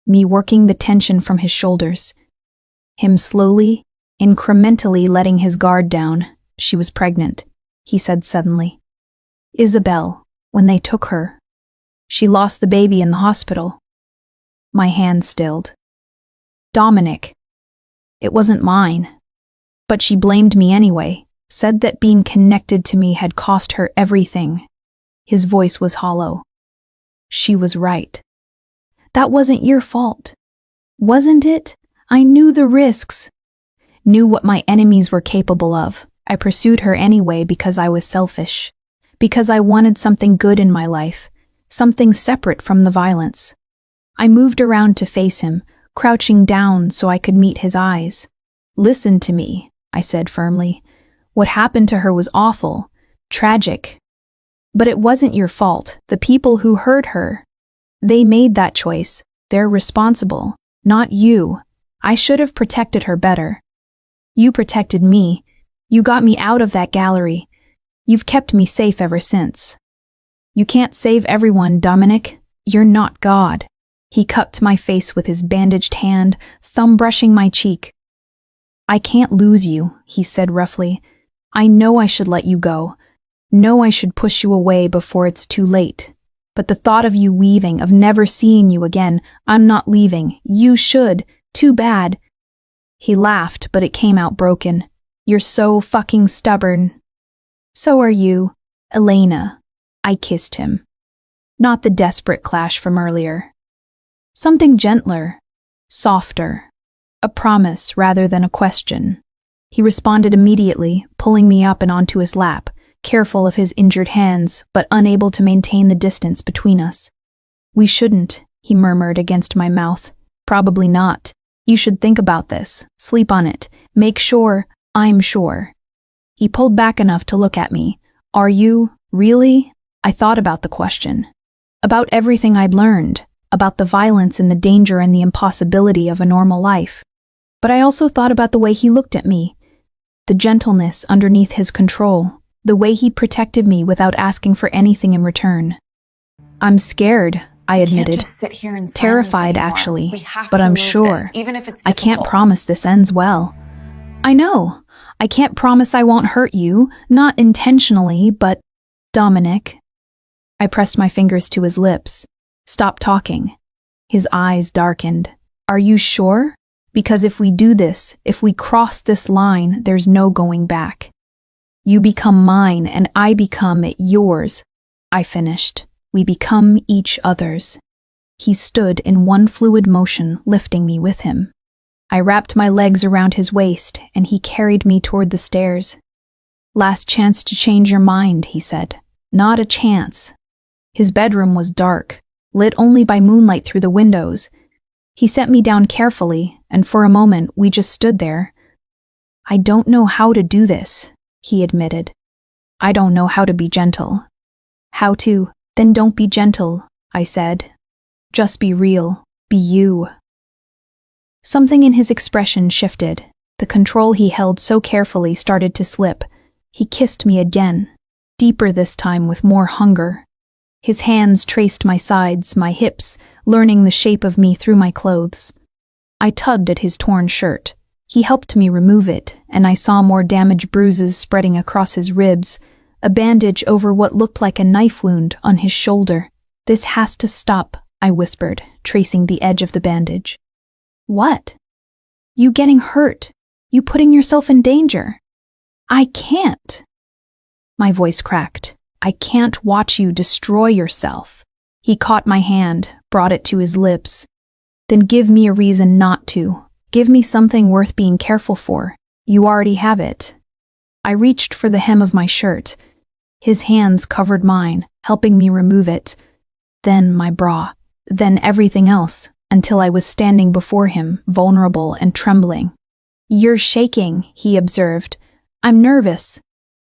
me working the tension from his shoulders. Him slowly, incrementally letting his guard down. She was pregnant, he said suddenly. Isabel, when they took her. She lost the baby in the hospital. My hand stilled. Dominic. It wasn't mine. But she blamed me anyway, said that being connected to me had cost her everything. His voice was hollow. She was right. That wasn't your fault. Wasn't it? I knew the risks. Knew what my enemies were capable of. I pursued her anyway because I was selfish. Because I wanted something good in my life. Something separate from the violence. I moved around to face him, crouching down so I could meet his eyes. Listen to me, I said firmly. What happened to her was awful. Tragic. But it wasn't your fault. The people who hurt her. They made that choice. They're responsible. Not you. I should have protected her better. You protected me. You got me out of that gallery. You've kept me safe ever since. You can't save everyone, Dominic. You're not God. He cupped my face with his bandaged hand, thumb brushing my cheek. I can't lose you, he said roughly. I know I should let you go. Know I should push you away before it's too late. But the thought of you leaving, of never seeing you again, I'm not leaving. You should. Too bad. He laughed, but it came out broken. You're so fucking stubborn. So are you, Elena. I kissed him. Not the desperate clash from earlier. Something gentler, softer. A promise rather than a question. He responded immediately, pulling me up and onto his lap, careful of his injured hands, but unable to maintain the distance between us. We shouldn't, he murmured against my mouth. Probably not. You should think about this, sleep on it, make sure, I'm sure. He pulled back enough to look at me. Are you, really? I thought about the question. About everything I'd learned, about the violence and the danger and the impossibility of a normal life. But I also thought about the way he looked at me, the gentleness underneath his control, the way he protected me without asking for anything in return. I'm scared, I admitted, terrified actually, but I'm sure. I can't promise this ends well. I know. I can't promise I won't hurt you, not intentionally, but Dominic. I pressed my fingers to his lips. Stop talking. His eyes darkened. Are you sure? Because if we do this, if we cross this line, there's no going back. You become mine and I become yours. I finished. We become each other's. He stood in one fluid motion, lifting me with him. I wrapped my legs around his waist and he carried me toward the stairs. Last chance to change your mind, he said. Not a chance. His bedroom was dark, lit only by moonlight through the windows. He set me down carefully, and for a moment we just stood there. I don't know how to do this, he admitted. I don't know how to be gentle. How to? Then don't be gentle, I said. Just be real. Be you. Something in his expression shifted. The control he held so carefully started to slip. He kissed me again, deeper this time with more hunger. His hands traced my sides, my hips, learning the shape of me through my clothes. I tugged at his torn shirt. He helped me remove it, and I saw more damaged bruises spreading across his ribs, a bandage over what looked like a knife wound on his shoulder. This has to stop, I whispered, tracing the edge of the bandage. What? You getting hurt. You putting yourself in danger. I can't. My voice cracked. I can't watch you destroy yourself. He caught my hand, brought it to his lips. Then give me a reason not to. Give me something worth being careful for. You already have it. I reached for the hem of my shirt. His hands covered mine, helping me remove it. Then my bra. Then everything else, until I was standing before him, vulnerable and trembling. You're shaking, he observed. I'm nervous.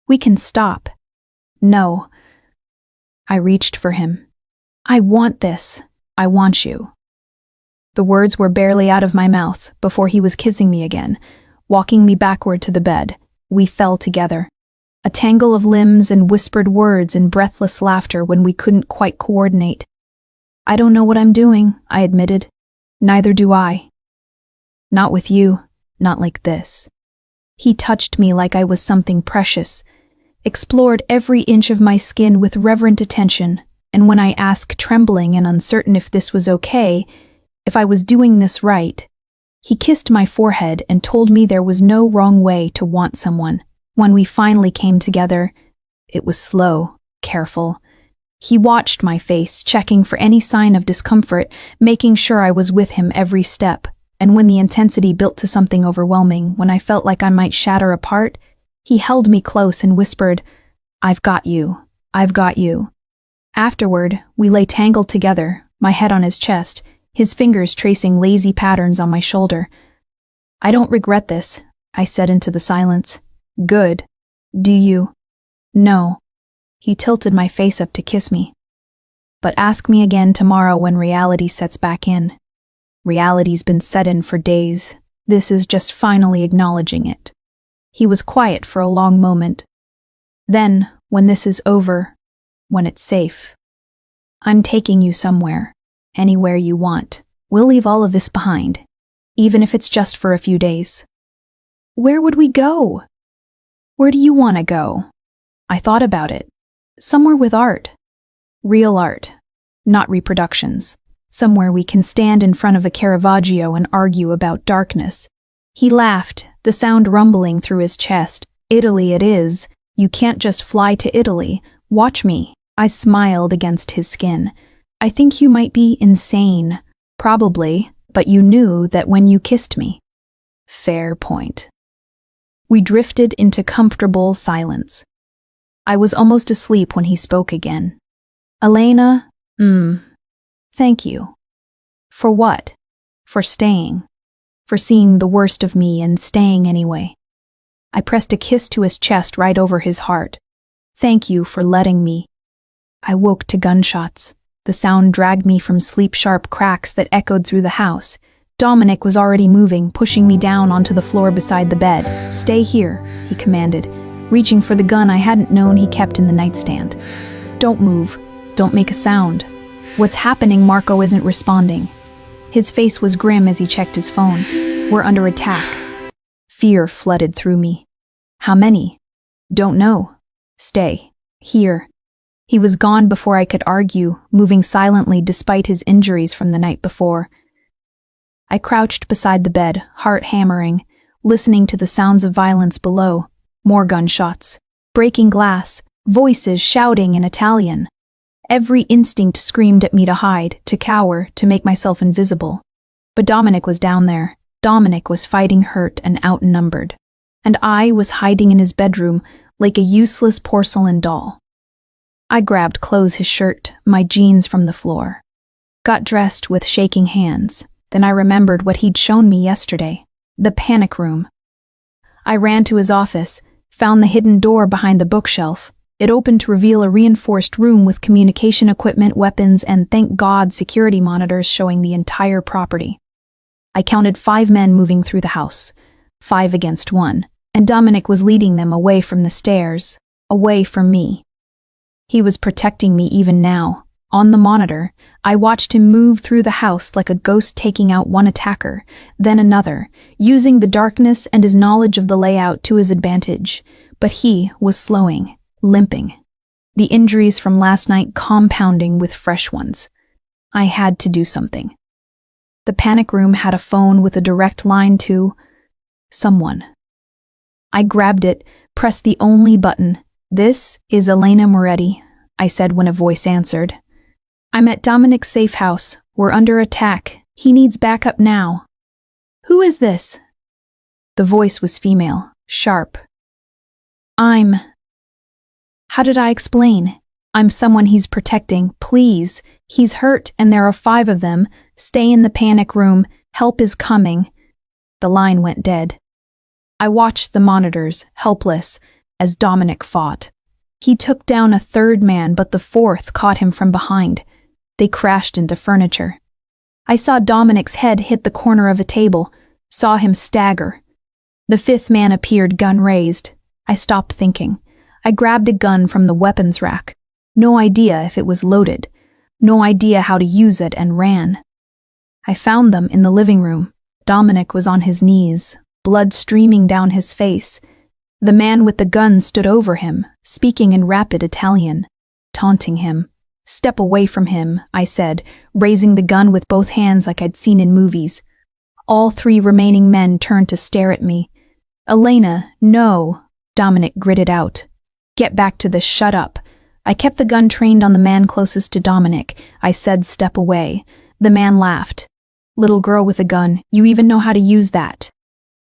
We can stop. No. I reached for him. I want this. I want you. The words were barely out of my mouth before he was kissing me again, walking me backward to the bed. We fell together. A tangle of limbs and whispered words and breathless laughter when we couldn't quite coordinate. I don't know what I'm doing, I admitted. Neither do I. Not with you, not like this. He touched me like I was something precious, explored every inch of my skin with reverent attention, and when I asked, trembling and uncertain if this was okay, if I was doing this right, he kissed my forehead and told me there was no wrong way to want someone. When we finally came together, it was slow, careful. He watched my face, checking for any sign of discomfort, making sure I was with him every step. And when the intensity built to something overwhelming, when I felt like I might shatter apart, he held me close and whispered, "I've got you. I've got you." Afterward, we lay tangled together, my head on his chest, his fingers tracing lazy patterns on my shoulder. "I don't regret this," I said into the silence. "Good. Do you?" "No." He tilted my face up to kiss me. "But ask me again tomorrow when reality sets back in." Reality's been set in for days. This is just finally acknowledging it. He was quiet for a long moment. "Then, when this is over, when it's safe, I'm taking you somewhere, anywhere you want. We'll leave all of this behind, even if it's just for a few days." "Where would we go?" "Where do you want to go?" I thought about it. "Somewhere with art. Real art, not reproductions. Somewhere we can stand in front of a Caravaggio and argue about darkness." He laughed, the sound rumbling through his chest. "Italy it is. You can't just fly to Italy. Watch me." I smiled against his skin. "I think you might be insane." "Probably, but you knew that when you kissed me." Fair point. We drifted into comfortable silence. I was almost asleep when he spoke again. "Elena, thank you." "For what?" "For staying. For seeing the worst of me and staying anyway." I pressed a kiss to his chest right over his heart. "Thank you for letting me." I woke to gunshots. The sound dragged me from sleep-sharp cracks that echoed through the house. Dominic was already moving, pushing me down onto the floor beside the bed. "Stay here," he commanded, reaching for the gun I hadn't known he kept in the nightstand. "Don't move. Don't make a sound." "What's happening?" Marco isn't responding. His face was grim as he checked his phone. "We're under attack." Fear flooded through me. "How many?" "Don't know." "Stay. Here." He was gone before I could argue, moving silently despite his injuries from the night before. I crouched beside the bed, heart hammering, listening to the sounds of violence below. More gunshots. Breaking glass. Voices shouting in Italian. Every instinct screamed at me to hide, to cower, to make myself invisible. But Dominic was down there. Dominic was fighting hurt and outnumbered. And I was hiding in his bedroom like a useless porcelain doll. I grabbed clothes, his shirt, my jeans from the floor. Got dressed with shaking hands. Then I remembered what he'd shown me yesterday. The panic room. I ran to his office, found the hidden door behind the bookshelf. It opened to reveal a reinforced room with communication equipment, weapons, and thank God security monitors showing the entire property. I counted 5 men moving through the house, 5 against 1, and Dominic was leading them away from the stairs, away from me. He was protecting me even now. On the monitor, I watched him move through the house like a ghost, taking out one attacker, then another, using the darkness and his knowledge of the layout to his advantage. But he was slowing, limping. The injuries from last night compounding with fresh ones. I had to do something. The panic room had a phone with a direct line to someone. I grabbed it, pressed the only button. "This is Elena Moretti," I said when a voice answered. "I'm at Dominic's safe house. We're under attack. He needs backup now." "Who is this?" The voice was female, sharp. How did I explain? "I'm someone he's protecting. Please. He's hurt and there are 5 of them. Stay in the panic room. Help is coming." The line went dead. I watched the monitors, helpless, as Dominic fought. He took down a 3rd man, but the 4th caught him from behind. They crashed into furniture. I saw Dominic's head hit the corner of a table, saw him stagger. The 5th man appeared, gun raised. I stopped thinking. I grabbed a gun from the weapons rack. No idea if it was loaded. No idea how to use it, and ran. I found them in the living room. Dominic was on his knees, blood streaming down his face. The man with the gun stood over him, speaking in rapid Italian, taunting him. "Step away from him," I said, raising the gun with both hands like I'd seen in movies. All 3 remaining men turned to stare at me. "Elena, no," Dominic gritted out. "Get back to the shut up." I kept the gun trained on the man closest to Dominic. I said, "Step away." The man laughed. "Little girl with a gun, you even know how to use that."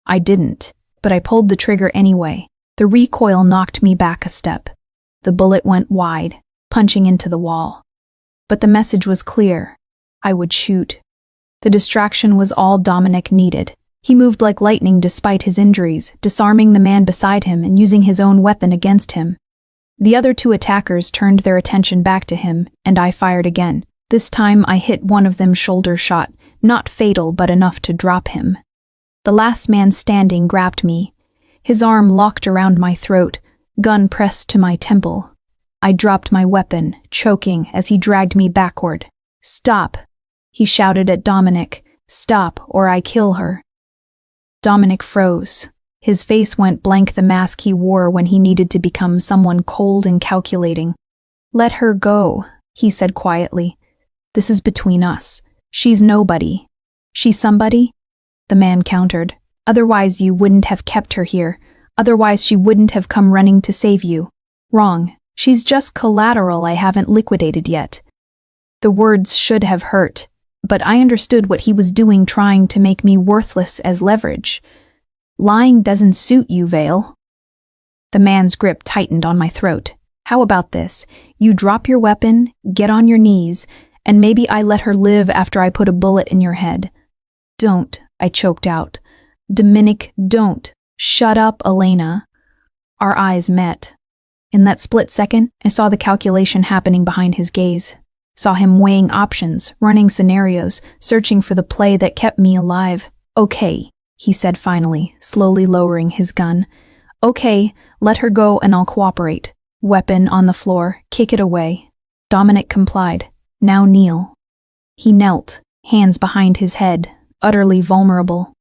I didn't, but I pulled the trigger anyway. The recoil knocked me back a step. The bullet went wide, punching into the wall. But the message was clear. I would shoot. The distraction was all Dominic needed. He moved like lightning despite his injuries, disarming the man beside him and using his own weapon against him. The other 2 attackers turned their attention back to him, and I fired again. This time I hit one of them shoulder shot, not fatal but enough to drop him. The last man standing grabbed me. His arm locked around my throat, gun pressed to my temple. I dropped my weapon, choking as he dragged me backward. "Stop," he shouted at Dominic. "Stop, or I kill her." Dominic froze. His face went blank, the mask he wore when he needed to become someone cold and calculating. "Let her go," he said quietly. "This is between us. She's nobody." "She's somebody?" the man countered. "Otherwise you wouldn't have kept her here. Otherwise she wouldn't have come running to save you." "Wrong. She's just collateral I haven't liquidated yet." The words should have hurt, but I understood what he was doing, trying to make me worthless as leverage. "Lying doesn't suit you, Vale." The man's grip tightened on my throat. "How about this? You drop your weapon, get on your knees, and maybe I let her live after I put a bullet in your head." "Don't," I choked out. "Dominic, don't." "Shut up, Elena." Our eyes met. In that split second, I saw the calculation happening behind his gaze. Saw him weighing options, running scenarios, searching for the play that kept me alive. "Okay," he said finally, slowly lowering his gun. "Okay, let her go and I'll cooperate." Weapon on the floor, kick it away. Dominic complied. "Now kneel." He knelt, hands behind his head, utterly vulnerable.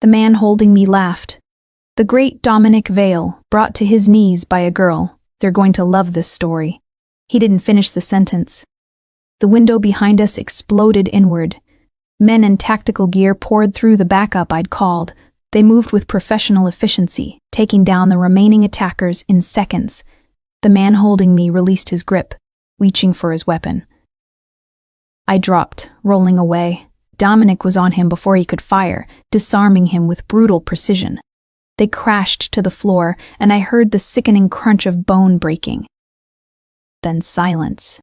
The man holding me laughed. "The great Dominic Vale, brought to his knees by a girl. They're going to love this story." He didn't finish the sentence. The window behind us exploded inward. Men in tactical gear poured through the backup I'd called. They moved with professional efficiency, taking down the remaining attackers in seconds. The man holding me released his grip, reaching for his weapon. I dropped, rolling away. Dominic was on him before he could fire, disarming him with brutal precision. They crashed to the floor, and I heard the sickening crunch of bone breaking. Then silence.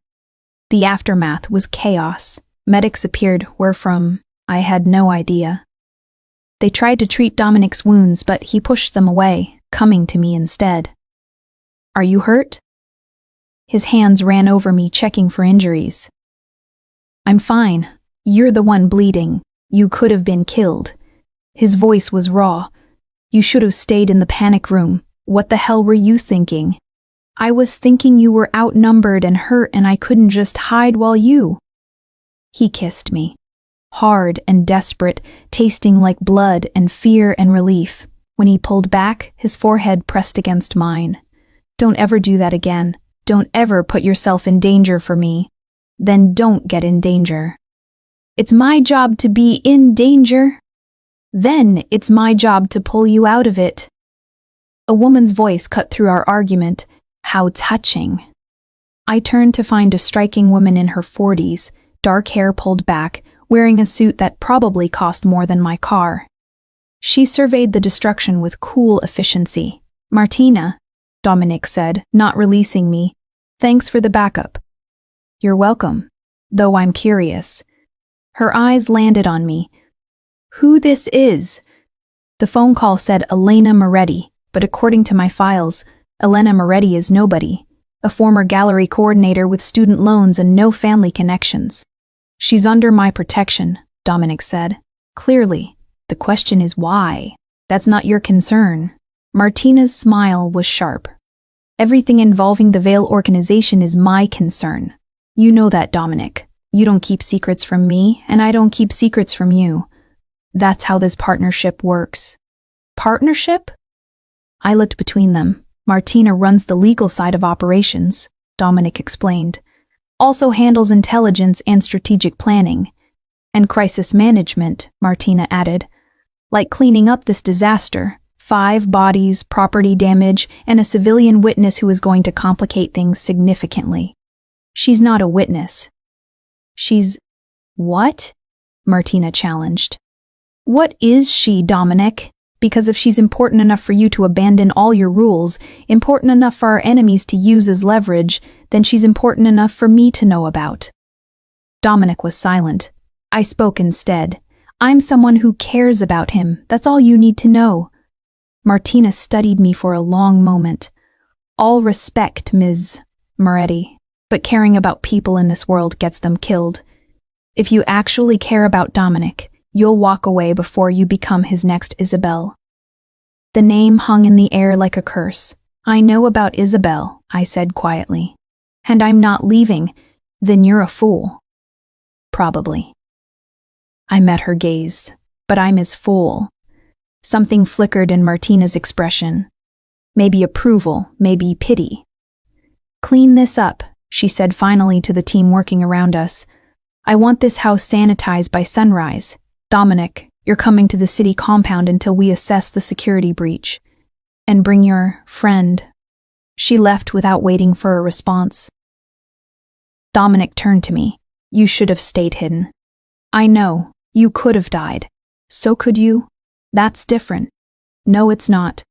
The aftermath was chaos. Medics appeared where from, I had no idea. They tried to treat Dominic's wounds, but he pushed them away, coming to me instead. "Are you hurt?" His hands ran over me, checking for injuries. "I'm fine. You're the one bleeding. You could have been killed." His voice was raw. "You should have stayed in the panic room. What the hell were you thinking?" "I was thinking you were outnumbered and hurt and I couldn't just hide while you..." He kissed me. Hard and desperate, tasting like blood and fear and relief. When he pulled back, his forehead pressed against mine. "Don't ever do that again. Don't ever put yourself in danger for me. Then don't get in danger." "It's my job to be in danger. Then it's my job to pull you out of it." A woman's voice cut through our argument. How touching. I turned to find a striking woman in her 40s, dark hair pulled back, wearing a suit that probably cost more than my car. She surveyed the destruction with cool efficiency. "Martina," Dominic said, not releasing me. "Thanks for the backup." "You're welcome, though I'm curious." Her eyes landed on me. "Who this is?" The phone call said Elena Moretti, but according to my files, Elena Moretti is nobody, a former gallery coordinator with student loans and no family connections. "She's under my protection," Dominic said. "Clearly. The question is why? That's not your concern." Martina's smile was sharp. "Everything involving the Vale organization is my concern. You know that, Dominic. You don't keep secrets from me, and I don't keep secrets from you. That's how this partnership works. Partnership? I looked between them. Martina runs the legal side of operations, Dominic explained. Also handles intelligence and strategic planning. And crisis management, Martina added. Like cleaning up this disaster. 5 bodies, property damage, and a civilian witness who is going to complicate things significantly. She's not a witness. She's... what? Martina challenged. What is she, Dominic? Because if she's important enough for you to abandon all your rules, important enough for our enemies to use as leverage, then she's important enough for me to know about. Dominic was silent. I spoke instead. I'm someone who cares about him. That's all you need to know. Martina studied me for a long moment. All respect, Ms. Moretti, but caring about people in this world gets them killed. If you actually care about Dominic, you'll walk away before you become his next Isabel. The name hung in the air like a curse. I know about Isabel, I said quietly. And I'm not leaving. Then you're a fool. Probably. I met her gaze, but I'm his fool. Something flickered in Martina's expression. Maybe approval, maybe pity. Clean this up, she said finally to the team working around us. I want this house sanitized by sunrise. Dominic, you're coming to the city compound until we assess the security breach. And bring your friend. She left without waiting for a response. Dominic turned to me. You should have stayed hidden. I know. You could have died. So could you? That's different. No, it's not.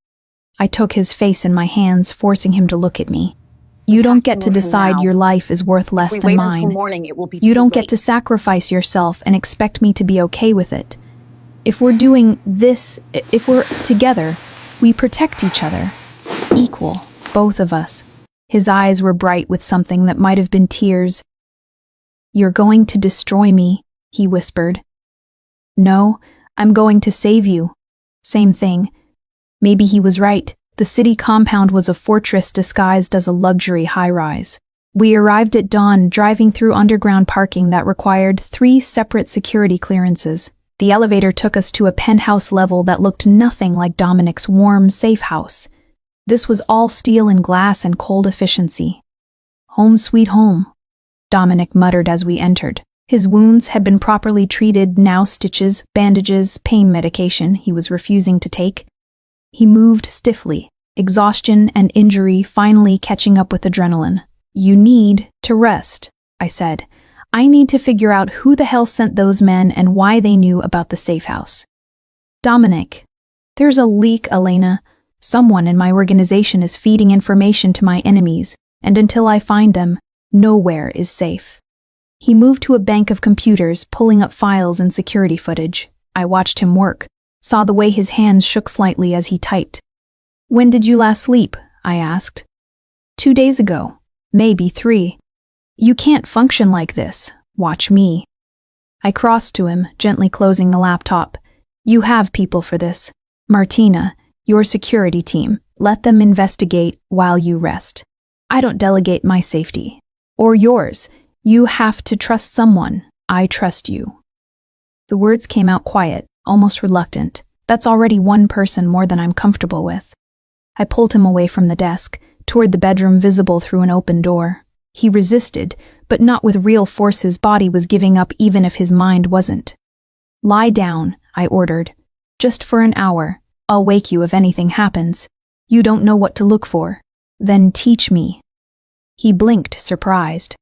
I took his face in my hands, forcing him to look at me. You don't get to decide your life is worth less than mine. You don't get to sacrifice yourself and expect me to be okay with it. If we're doing this, if we're together, we protect each other. Equal, both of us. His eyes were bright with something that might have been tears. You're going to destroy me, he whispered. No, I'm going to save you. Same thing. Maybe he was right. The city compound was a fortress disguised as a luxury high-rise. We arrived at dawn, driving through underground parking that required 3 separate security clearances. The elevator took us to a penthouse level that looked nothing like Dominic's warm, safe house. This was all steel and glass and cold efficiency. Home sweet home, Dominic muttered as we entered. His wounds had been properly treated, now stitches, bandages, pain medication he was refusing to take. He moved stiffly, exhaustion and injury finally catching up with adrenaline. You need to rest, I said. I need to figure out who the hell sent those men and why they knew about the safe house. Dominic, there's a leak, Elena. Someone in my organization is feeding information to my enemies, and until I find them, nowhere is safe. He moved to a bank of computers, pulling up files and security footage. I watched him work, saw the way his hands shook slightly as he typed. When did you last sleep? I asked. 2 days ago. Maybe 3. You can't function like this. Watch me. I crossed to him, gently closing the laptop. You have people for this. Martina, your security team. Let them investigate while you rest. I don't delegate my safety. Or yours. You have to trust someone. I trust you. The words came out quiet, almost reluctant. That's already one person more than I'm comfortable with. I pulled him away from the desk, toward the bedroom visible through an open door. He resisted, but not with real force. His body was giving up even if his mind wasn't. Lie down, I ordered. Just for an hour. I'll wake you if anything happens. You don't know what to look for. Then teach me. He blinked, surprised.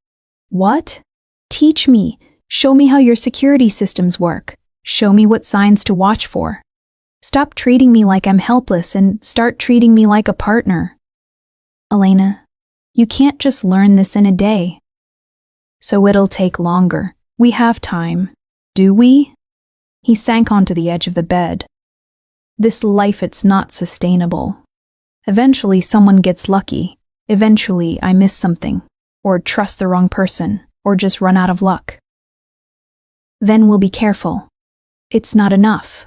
What? Teach me. Show me how your security systems work. Show me what signs to watch for. Stop treating me like I'm helpless and start treating me like a partner. Elena, you can't just learn this in a day. So it'll take longer. We have time. Do we? He sank onto the edge of the bed. This life, it's not sustainable. Eventually someone gets lucky. Eventually I miss something. Or trust the wrong person, or just run out of luck. Then we'll be careful. It's not enough.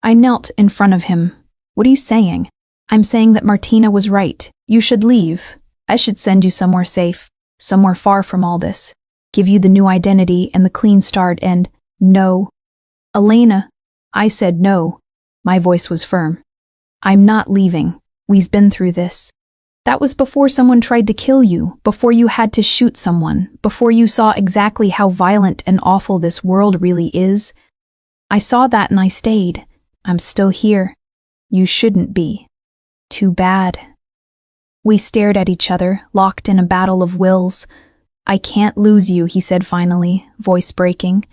I knelt in front of him. What are you saying? I'm saying that Martina was right. You should leave. I should send you somewhere safe, somewhere far from all this. give you the new identity and the clean start and, no. Elena, I said no. My voice was firm. I'm not leaving. We've been through this. That was before someone tried to kill you, before you had to shoot someone, before you saw exactly how violent and awful this world really is. I saw that and I stayed. I'm still here. You shouldn't be. Too bad. We stared at each other, locked in a battle of wills. I can't lose you, he said finally, voice breaking.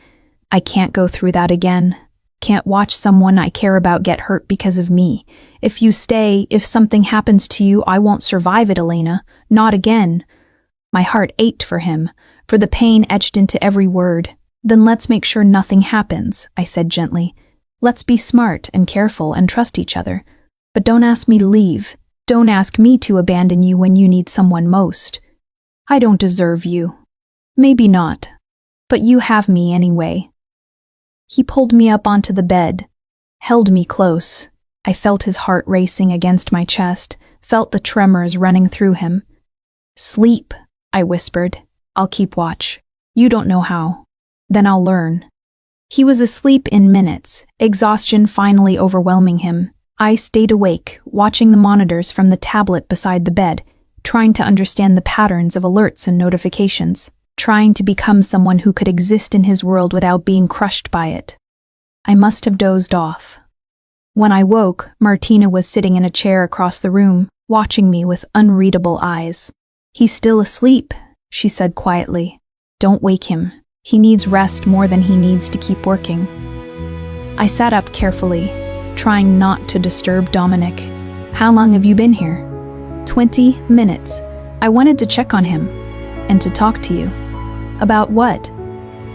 I can't go through that again. Can't watch someone I care about get hurt because of me. If you stay, if something happens to you, I won't survive it, Elena. Not again. My heart ached for him, for the pain etched into every word. Then let's make sure nothing happens, I said gently. Let's be smart and careful and trust each other. But don't ask me to leave. Don't ask me to abandon you when you need someone most. I don't deserve you. Maybe not. But you have me anyway. He pulled me up onto the bed, held me close. I felt his heart racing against my chest, felt the tremors running through him. Sleep, I whispered. I'll keep watch. You don't know how. Then I'll learn. He was asleep in minutes, exhaustion finally overwhelming him. I stayed awake, watching the monitors from the tablet beside the bed, trying to understand the patterns of alerts and notifications, trying to become someone who could exist in his world without being crushed by it. I must have dozed off. When I woke, Martina was sitting in a chair across the room, watching me with unreadable eyes. He's still asleep, she said quietly. Don't wake him. He needs rest more than he needs to keep working. I sat up carefully, trying not to disturb Dominic. How long have you been here? 20 minutes. I wanted to check on him and to talk to you. About what?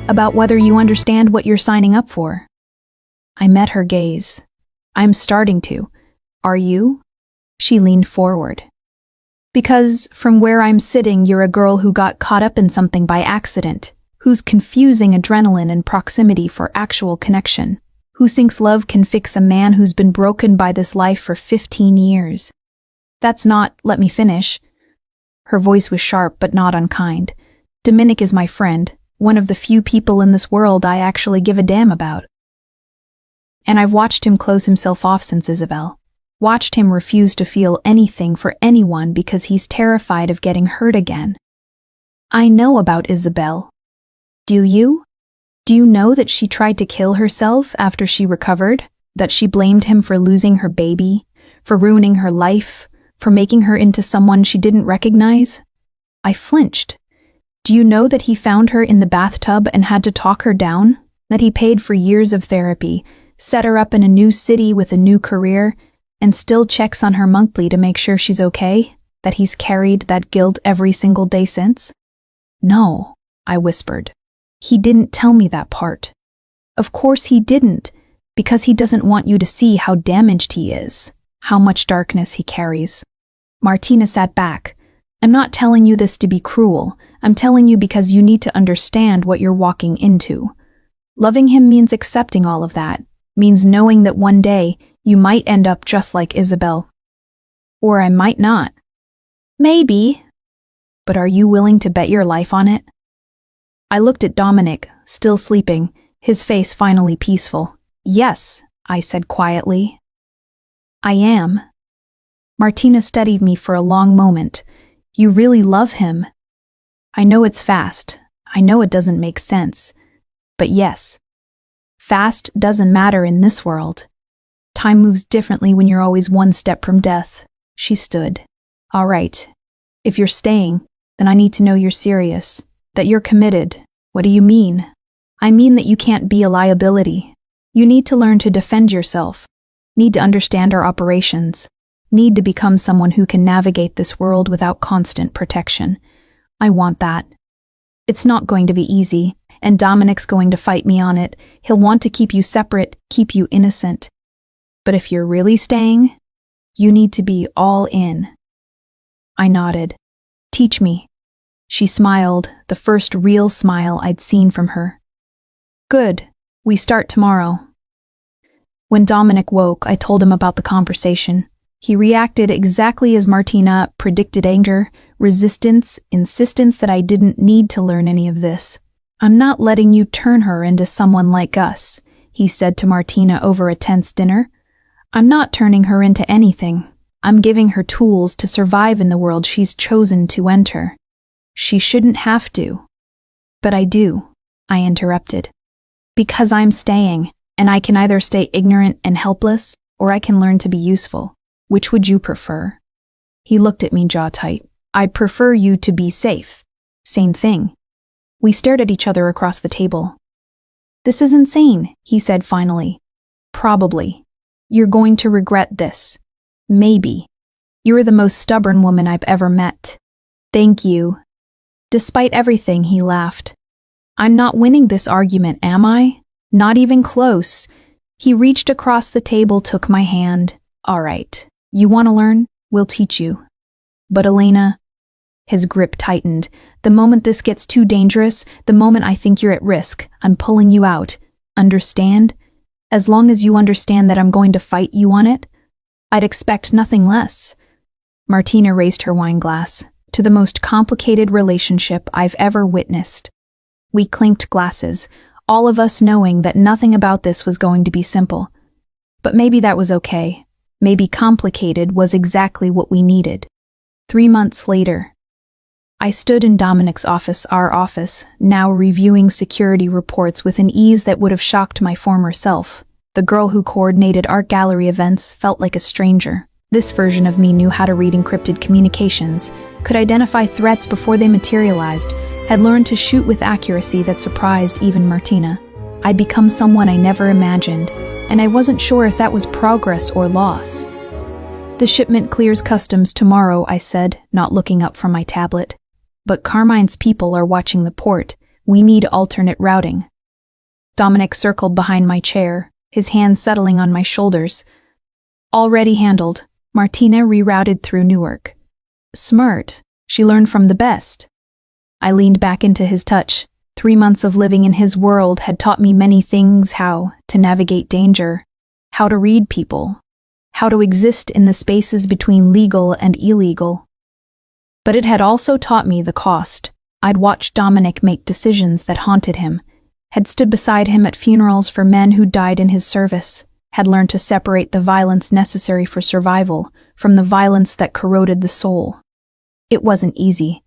About whether you understand what you're signing up for. I met her gaze. I'm starting to. Are you? She leaned forward. Because from where I'm sitting, you're a girl who got caught up in something by accident, who's confusing adrenaline and proximity for actual connection, who thinks love can fix a man who's been broken by this life for 15 years. That's not, let me finish. Her voice was sharp but not unkind. Dominic is my friend, one of the few people in this world I actually give a damn about. And I've watched him close himself off since Isabel. Watched him refuse to feel anything for anyone because he's terrified of getting hurt again. I know about Isabel. Do you? Do you know that she tried to kill herself after she recovered? That she blamed him for losing her baby? For ruining her life? For making her into someone she didn't recognize? I flinched. Do you know that he found her in the bathtub and had to talk her down? That he paid for years of therapy, set her up in a new city with a new career, and still checks on her monthly to make sure she's okay? That he's carried that guilt every single day since? No, I whispered. He didn't tell me that part. Of course he didn't, because he doesn't want you to see how damaged he is, how much darkness he carries. Martina sat back. I'm not telling you this to be cruel. I'm telling you because you need to understand what you're walking into. Loving him means accepting all of that, means knowing that one day you might end up just like Isabel. Or I might not. Maybe. But are you willing to bet your life on it? I looked at Dominic, still sleeping, his face finally peaceful. Yes, I said quietly. I am. Martina studied me for a long moment. You really love him. I know it's fast. I know it doesn't make sense. But yes, fast doesn't matter in this world. Time moves differently when you're always one step from death. She stood. All right. If you're staying, then I need to know you're serious, that you're committed. What do you mean? I mean that you can't be a liability. You need to learn to defend yourself, need to understand our operations, need to become someone who can navigate this world without constant protection. I want that. It's not going to be easy, and Dominic's going to fight me on it. He'll want to keep you separate, keep you innocent. But if you're really staying, you need to be all in. I nodded. Teach me. She smiled, the first real smile I'd seen from her. Good. We start tomorrow. When Dominic woke, I told him about the conversation. He reacted exactly as Martina predicted: anger, resistance, insistence that I didn't need to learn any of this. "I'm not letting you turn her into someone like us," he said to Martina over a tense dinner. "I'm not turning her into anything. I'm giving her tools to survive in the world she's chosen to enter. She shouldn't have to." "But I do," I interrupted. "Because I'm staying, and I can either stay ignorant and helpless, or I can learn to be useful. Which would you prefer?" He looked at me jaw tight. "I'd prefer you to be safe." "Same thing." We stared at each other across the table. "This is insane," he said finally. "Probably. You're going to regret this. Maybe. You're the most stubborn woman I've ever met." "Thank you." Despite everything, he laughed. "I'm not winning this argument, am I? Not even close." He reached across the table, took my hand. "All right. You want to learn? We'll teach you. But Elena," his grip tightened, "the moment this gets too dangerous, the moment I think you're at risk, I'm pulling you out. Understand? As long as you understand that I'm going to fight you on it, I'd expect nothing less." Martina raised her wine glass. "To the most complicated relationship I've ever witnessed." We clinked glasses, all of us knowing that nothing about this was going to be simple. But maybe that was okay. Maybe complicated was exactly what we needed. 3 months later, I stood in Dominic's office, our office, now reviewing security reports with an ease that would have shocked my former self. The girl who coordinated art gallery events felt like a stranger. This version of me knew how to read encrypted communications, could identify threats before they materialized, had learned to shoot with accuracy that surprised even Martina. I'd become someone I never imagined, and I wasn't sure if that was progress or loss. "The shipment clears customs tomorrow," I said, not looking up from my tablet. "But Carmine's people are watching the port. We need alternate routing." Dominic circled behind my chair, his hands settling on my shoulders. "Already handled. Martina rerouted through Newark." "Smart. She learned from the best." I leaned back into his touch. 3 months of living in his world had taught me many things: how to navigate danger, how to read people, how to exist in the spaces between legal and illegal. But it had also taught me the cost. I'd watched Dominic make decisions that haunted him, had stood beside him at funerals for men who died in his service, had learned to separate the violence necessary for survival from the violence that corroded the soul. It wasn't easy.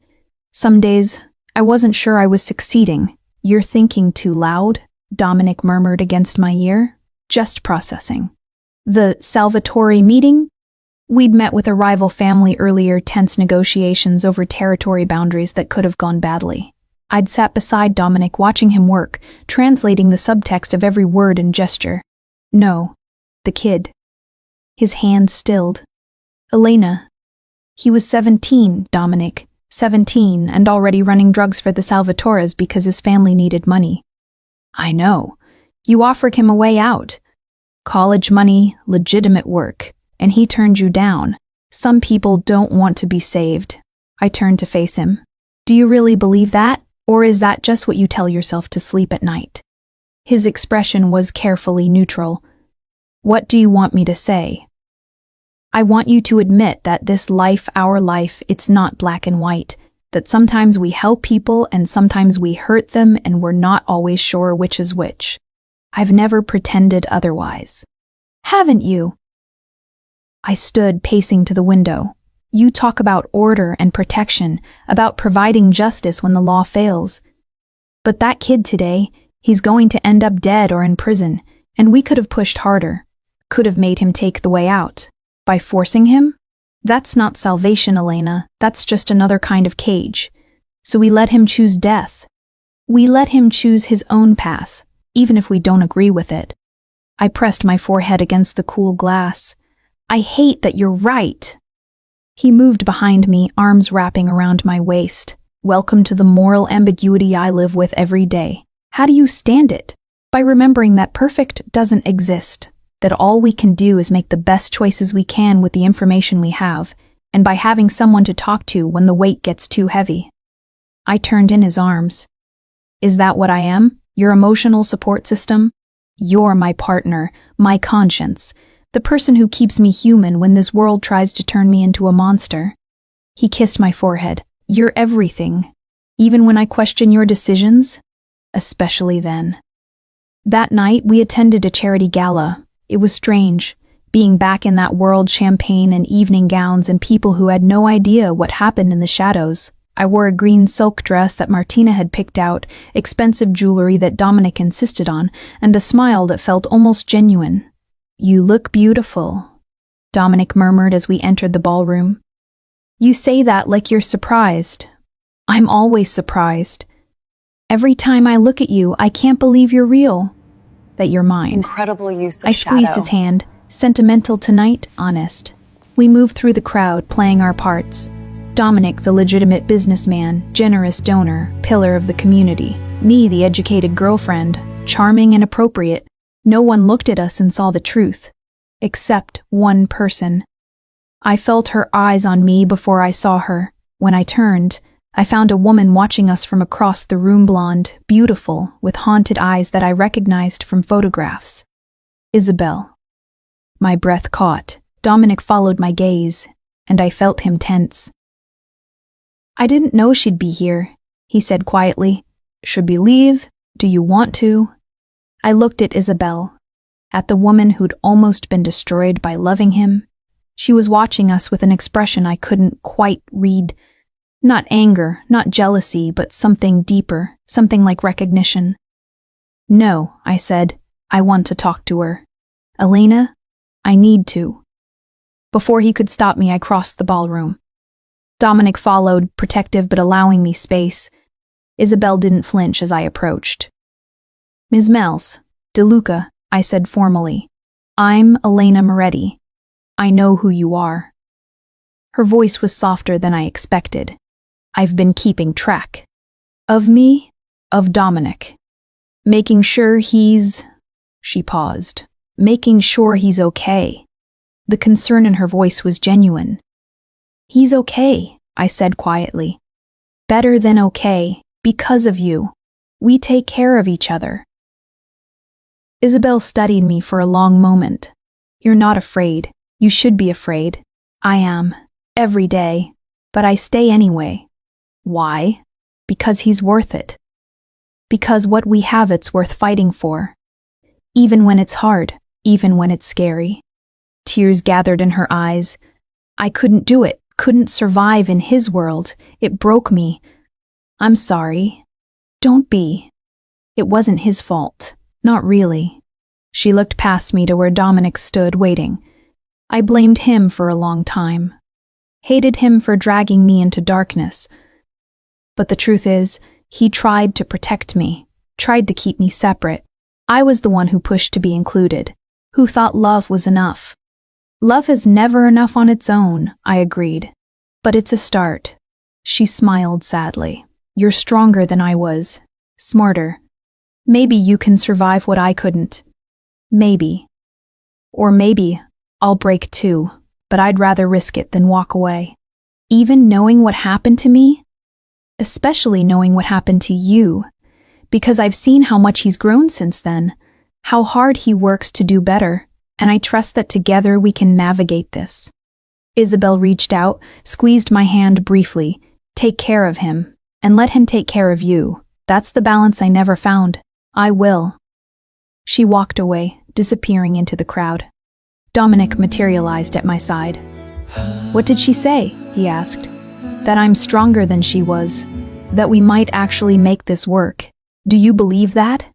Some days, I wasn't sure I was succeeding. "You're thinking too loud," Dominic murmured against my ear. "Just processing." The Salvatore meeting? We'd met with a rival family earlier, tense negotiations over territory boundaries that could have gone badly. I'd sat beside Dominic, watching him work, translating the subtext of every word and gesture. "No, the kid." His hand stilled. "Elena." He was 17, Dominic. 17, and already running drugs for the Salvatores because his family needed money. "I know. You offered him a way out. College money, legitimate work, and he turned you down. Some people don't want to be saved." I turned to face him. "Do you really believe that, or is that just what you tell yourself to sleep at night?" His expression was carefully neutral. "What do you want me to say?" "I want you to admit that this life, our life, it's not black and white, that sometimes we help people and sometimes we hurt them and we're not always sure which is which. I've never pretended otherwise." "Haven't you?" I stood, pacing to the window. "You talk about order and protection, about providing justice when the law fails. But that kid today, he's going to end up dead or in prison, and we could have pushed harder, could have made him take the way out. By forcing him? That's not salvation, Elena. That's just another kind of cage. So we let him choose death. We let him choose his own path, even if we don't agree with it." I pressed my forehead against the cool glass. "I hate that you're right." He moved behind me, arms wrapping around my waist. "Welcome to the moral ambiguity I live with every day. How do you stand it? By remembering that perfect doesn't exist. That all we can do is make the best choices we can with the information we have, and by having someone to talk to when the weight gets too heavy." I turned in his arms. "Is that what I am? Your emotional support system? You're my partner, my conscience, The person who keeps me human when this world tries to turn me into a monster. He kissed my forehead. You're everything. Even when I question your decisions? Especially then. That night, we attended a charity gala. It was strange, being back in that world, champagne and evening gowns and people who had no idea what happened in the shadows. I wore a green silk dress that Martina had picked out, expensive jewelry that Dominic insisted on, and a smile that felt almost genuine. You look beautiful, Dominic murmured as we entered the ballroom. You say that like you're surprised. I'm always surprised. Every time I look at you, I can't believe you're real. That you're mine. Incredible use of I squeezed his hand. Sentimental tonight, honest. We moved through the crowd, playing our parts. Dominic, the legitimate businessman, generous donor, pillar of the community. Me, the educated girlfriend, charming and appropriate. No one looked at us and saw the truth. Except one person. I felt her eyes on me before I saw her. When I turned, I found a woman watching us from across the room, blonde, beautiful, with haunted eyes that I recognized from photographs. Isabel. My breath caught. Dominic followed my gaze, and I felt him tense. I didn't know she'd be here, he said quietly. Should we leave? Do you want to? I looked at Isabel, at the woman who'd almost been destroyed by loving him. She was watching us with an expression I couldn't quite read. Not anger, not jealousy, but something deeper, something like recognition. No, I said. I want to talk to her. Elena, I need to. Before he could stop me, I crossed the ballroom. Dominic followed, protective but allowing me space. Isabel didn't flinch as I approached. Ms. Mells, DeLuca, I said formally. I'm Elena Moretti. I know who you are. Her voice was softer than I expected. I've been keeping track. Of me, of Dominic. Making sure he's... She paused. Making sure he's okay. The concern in her voice was genuine. He's okay, I said quietly. Better than okay, because of you. We take care of each other. Isabel studied me for a long moment. You're not afraid. You should be afraid. I am. Every day. But I stay anyway. Why? Because he's worth it. Because what we have, it's worth fighting for. Even when it's hard, even when it's scary. Tears gathered in her eyes. I couldn't do it, couldn't survive in his world. It broke me. I'm sorry. Don't be. It wasn't his fault. Not really. She looked past me to where Dominic stood, waiting. I blamed him for a long time. Hated him for dragging me into darkness. But the truth is, he tried to protect me, tried to keep me separate. I was the one who pushed to be included, who thought love was enough. Love is never enough on its own, I agreed. But it's a start. She smiled sadly. You're stronger than I was. Smarter. Maybe you can survive what I couldn't. Maybe. Or maybe I'll break too, but I'd rather risk it than walk away. Even knowing what happened to me? Especially knowing what happened to you, because I've seen how much he's grown since then, how hard he works to do better, and I trust that together we can navigate this. Isabel reached out, squeezed my hand briefly. Take care of him, and let him take care of you. That's the balance I never found. I will. She walked away, disappearing into the crowd. Dominic materialized at my side. What did she say? He asked. That I'm stronger than she was. That we might actually make this work. Do you believe that?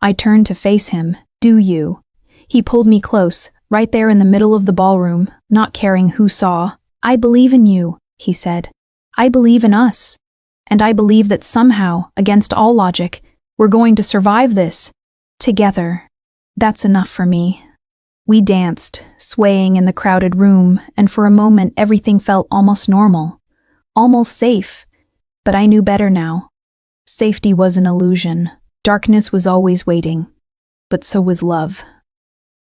I turned to face him. Do you? He pulled me close, right there in the middle of the ballroom, not caring who saw. I believe in you, he said. I believe in us. And I believe that somehow, against all logic, we're going to survive this. Together. That's enough for me. We danced, swaying in the crowded room, and for a moment everything felt almost normal. Almost safe. But I knew better now. Safety was an illusion. Darkness was always waiting. But so was love.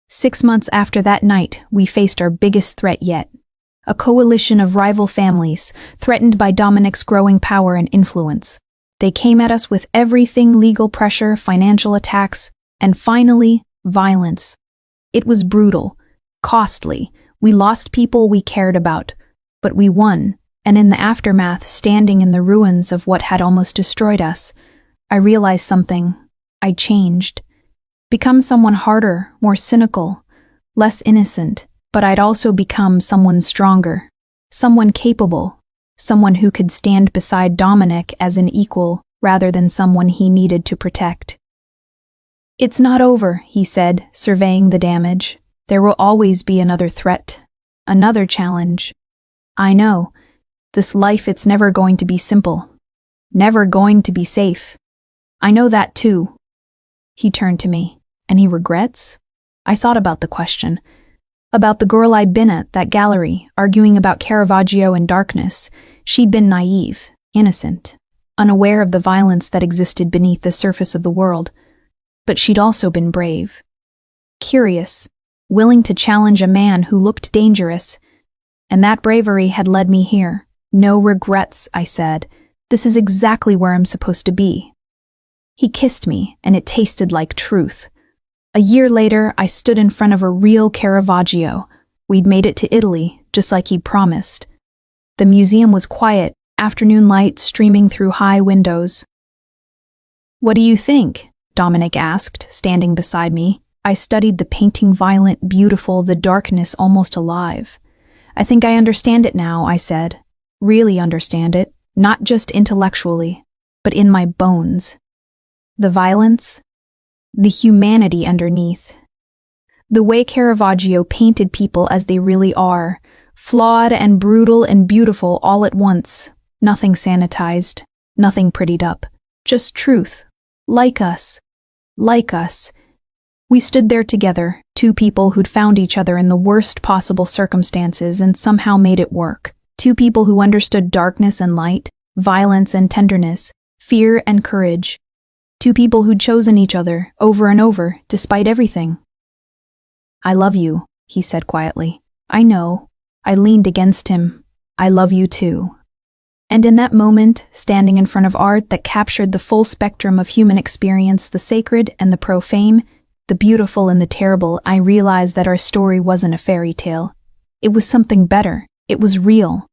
6 months after that night, we faced our biggest threat yet. A coalition of rival families, threatened by Dominic's growing power and influence. They came at us with everything: legal pressure, financial attacks, and finally, violence. It was brutal. Costly. We lost people we cared about, but we won, and in the aftermath, standing in the ruins of what had almost destroyed us, I realized something. I changed. Become someone harder, more cynical, less innocent, but I'd also become someone stronger, someone capable, someone who could stand beside Dominic as an equal rather than someone he needed to protect. "It's not over," he said, surveying the damage. "There will always be another threat, another challenge. I know. This life, it's never going to be simple. Never going to be safe. I know that too." He turned to me. "Any regrets?" I thought about the question. About the girl I'd been at, that gallery, arguing about Caravaggio and darkness. She'd been naive, innocent, unaware of the violence that existed beneath the surface of the world. But she'd also been brave. Curious, willing to challenge a man who looked dangerous. And that bravery had led me here. "No regrets," I said. "This is exactly where I'm supposed to be." He kissed me, and it tasted like truth. A year later, I stood in front of a real Caravaggio. We'd made it to Italy, just like he'd promised. The museum was quiet, afternoon light streaming through high windows. "What do you think?" Dominic asked, standing beside me. I studied the painting, violent, beautiful, the darkness almost alive. "I think I understand it now," I said. "Really understand it, not just intellectually, but in my bones. The violence, the humanity underneath. The way Caravaggio painted people as they really are, flawed and brutal and beautiful all at once. Nothing sanitized, nothing prettied up, just truth. Like us. Like us." We stood there together, two people who'd found each other in the worst possible circumstances and somehow made it work. Two people who understood darkness and light, violence and tenderness, fear and courage. Two people who'd chosen each other over and over, despite everything. "I love you," he said quietly. "I know." I leaned against him. "I love you too." And in that moment, standing in front of art that captured the full spectrum of human experience, the sacred and the profane, the beautiful and the terrible, I realized that our story wasn't a fairy tale. It was something better. It was real.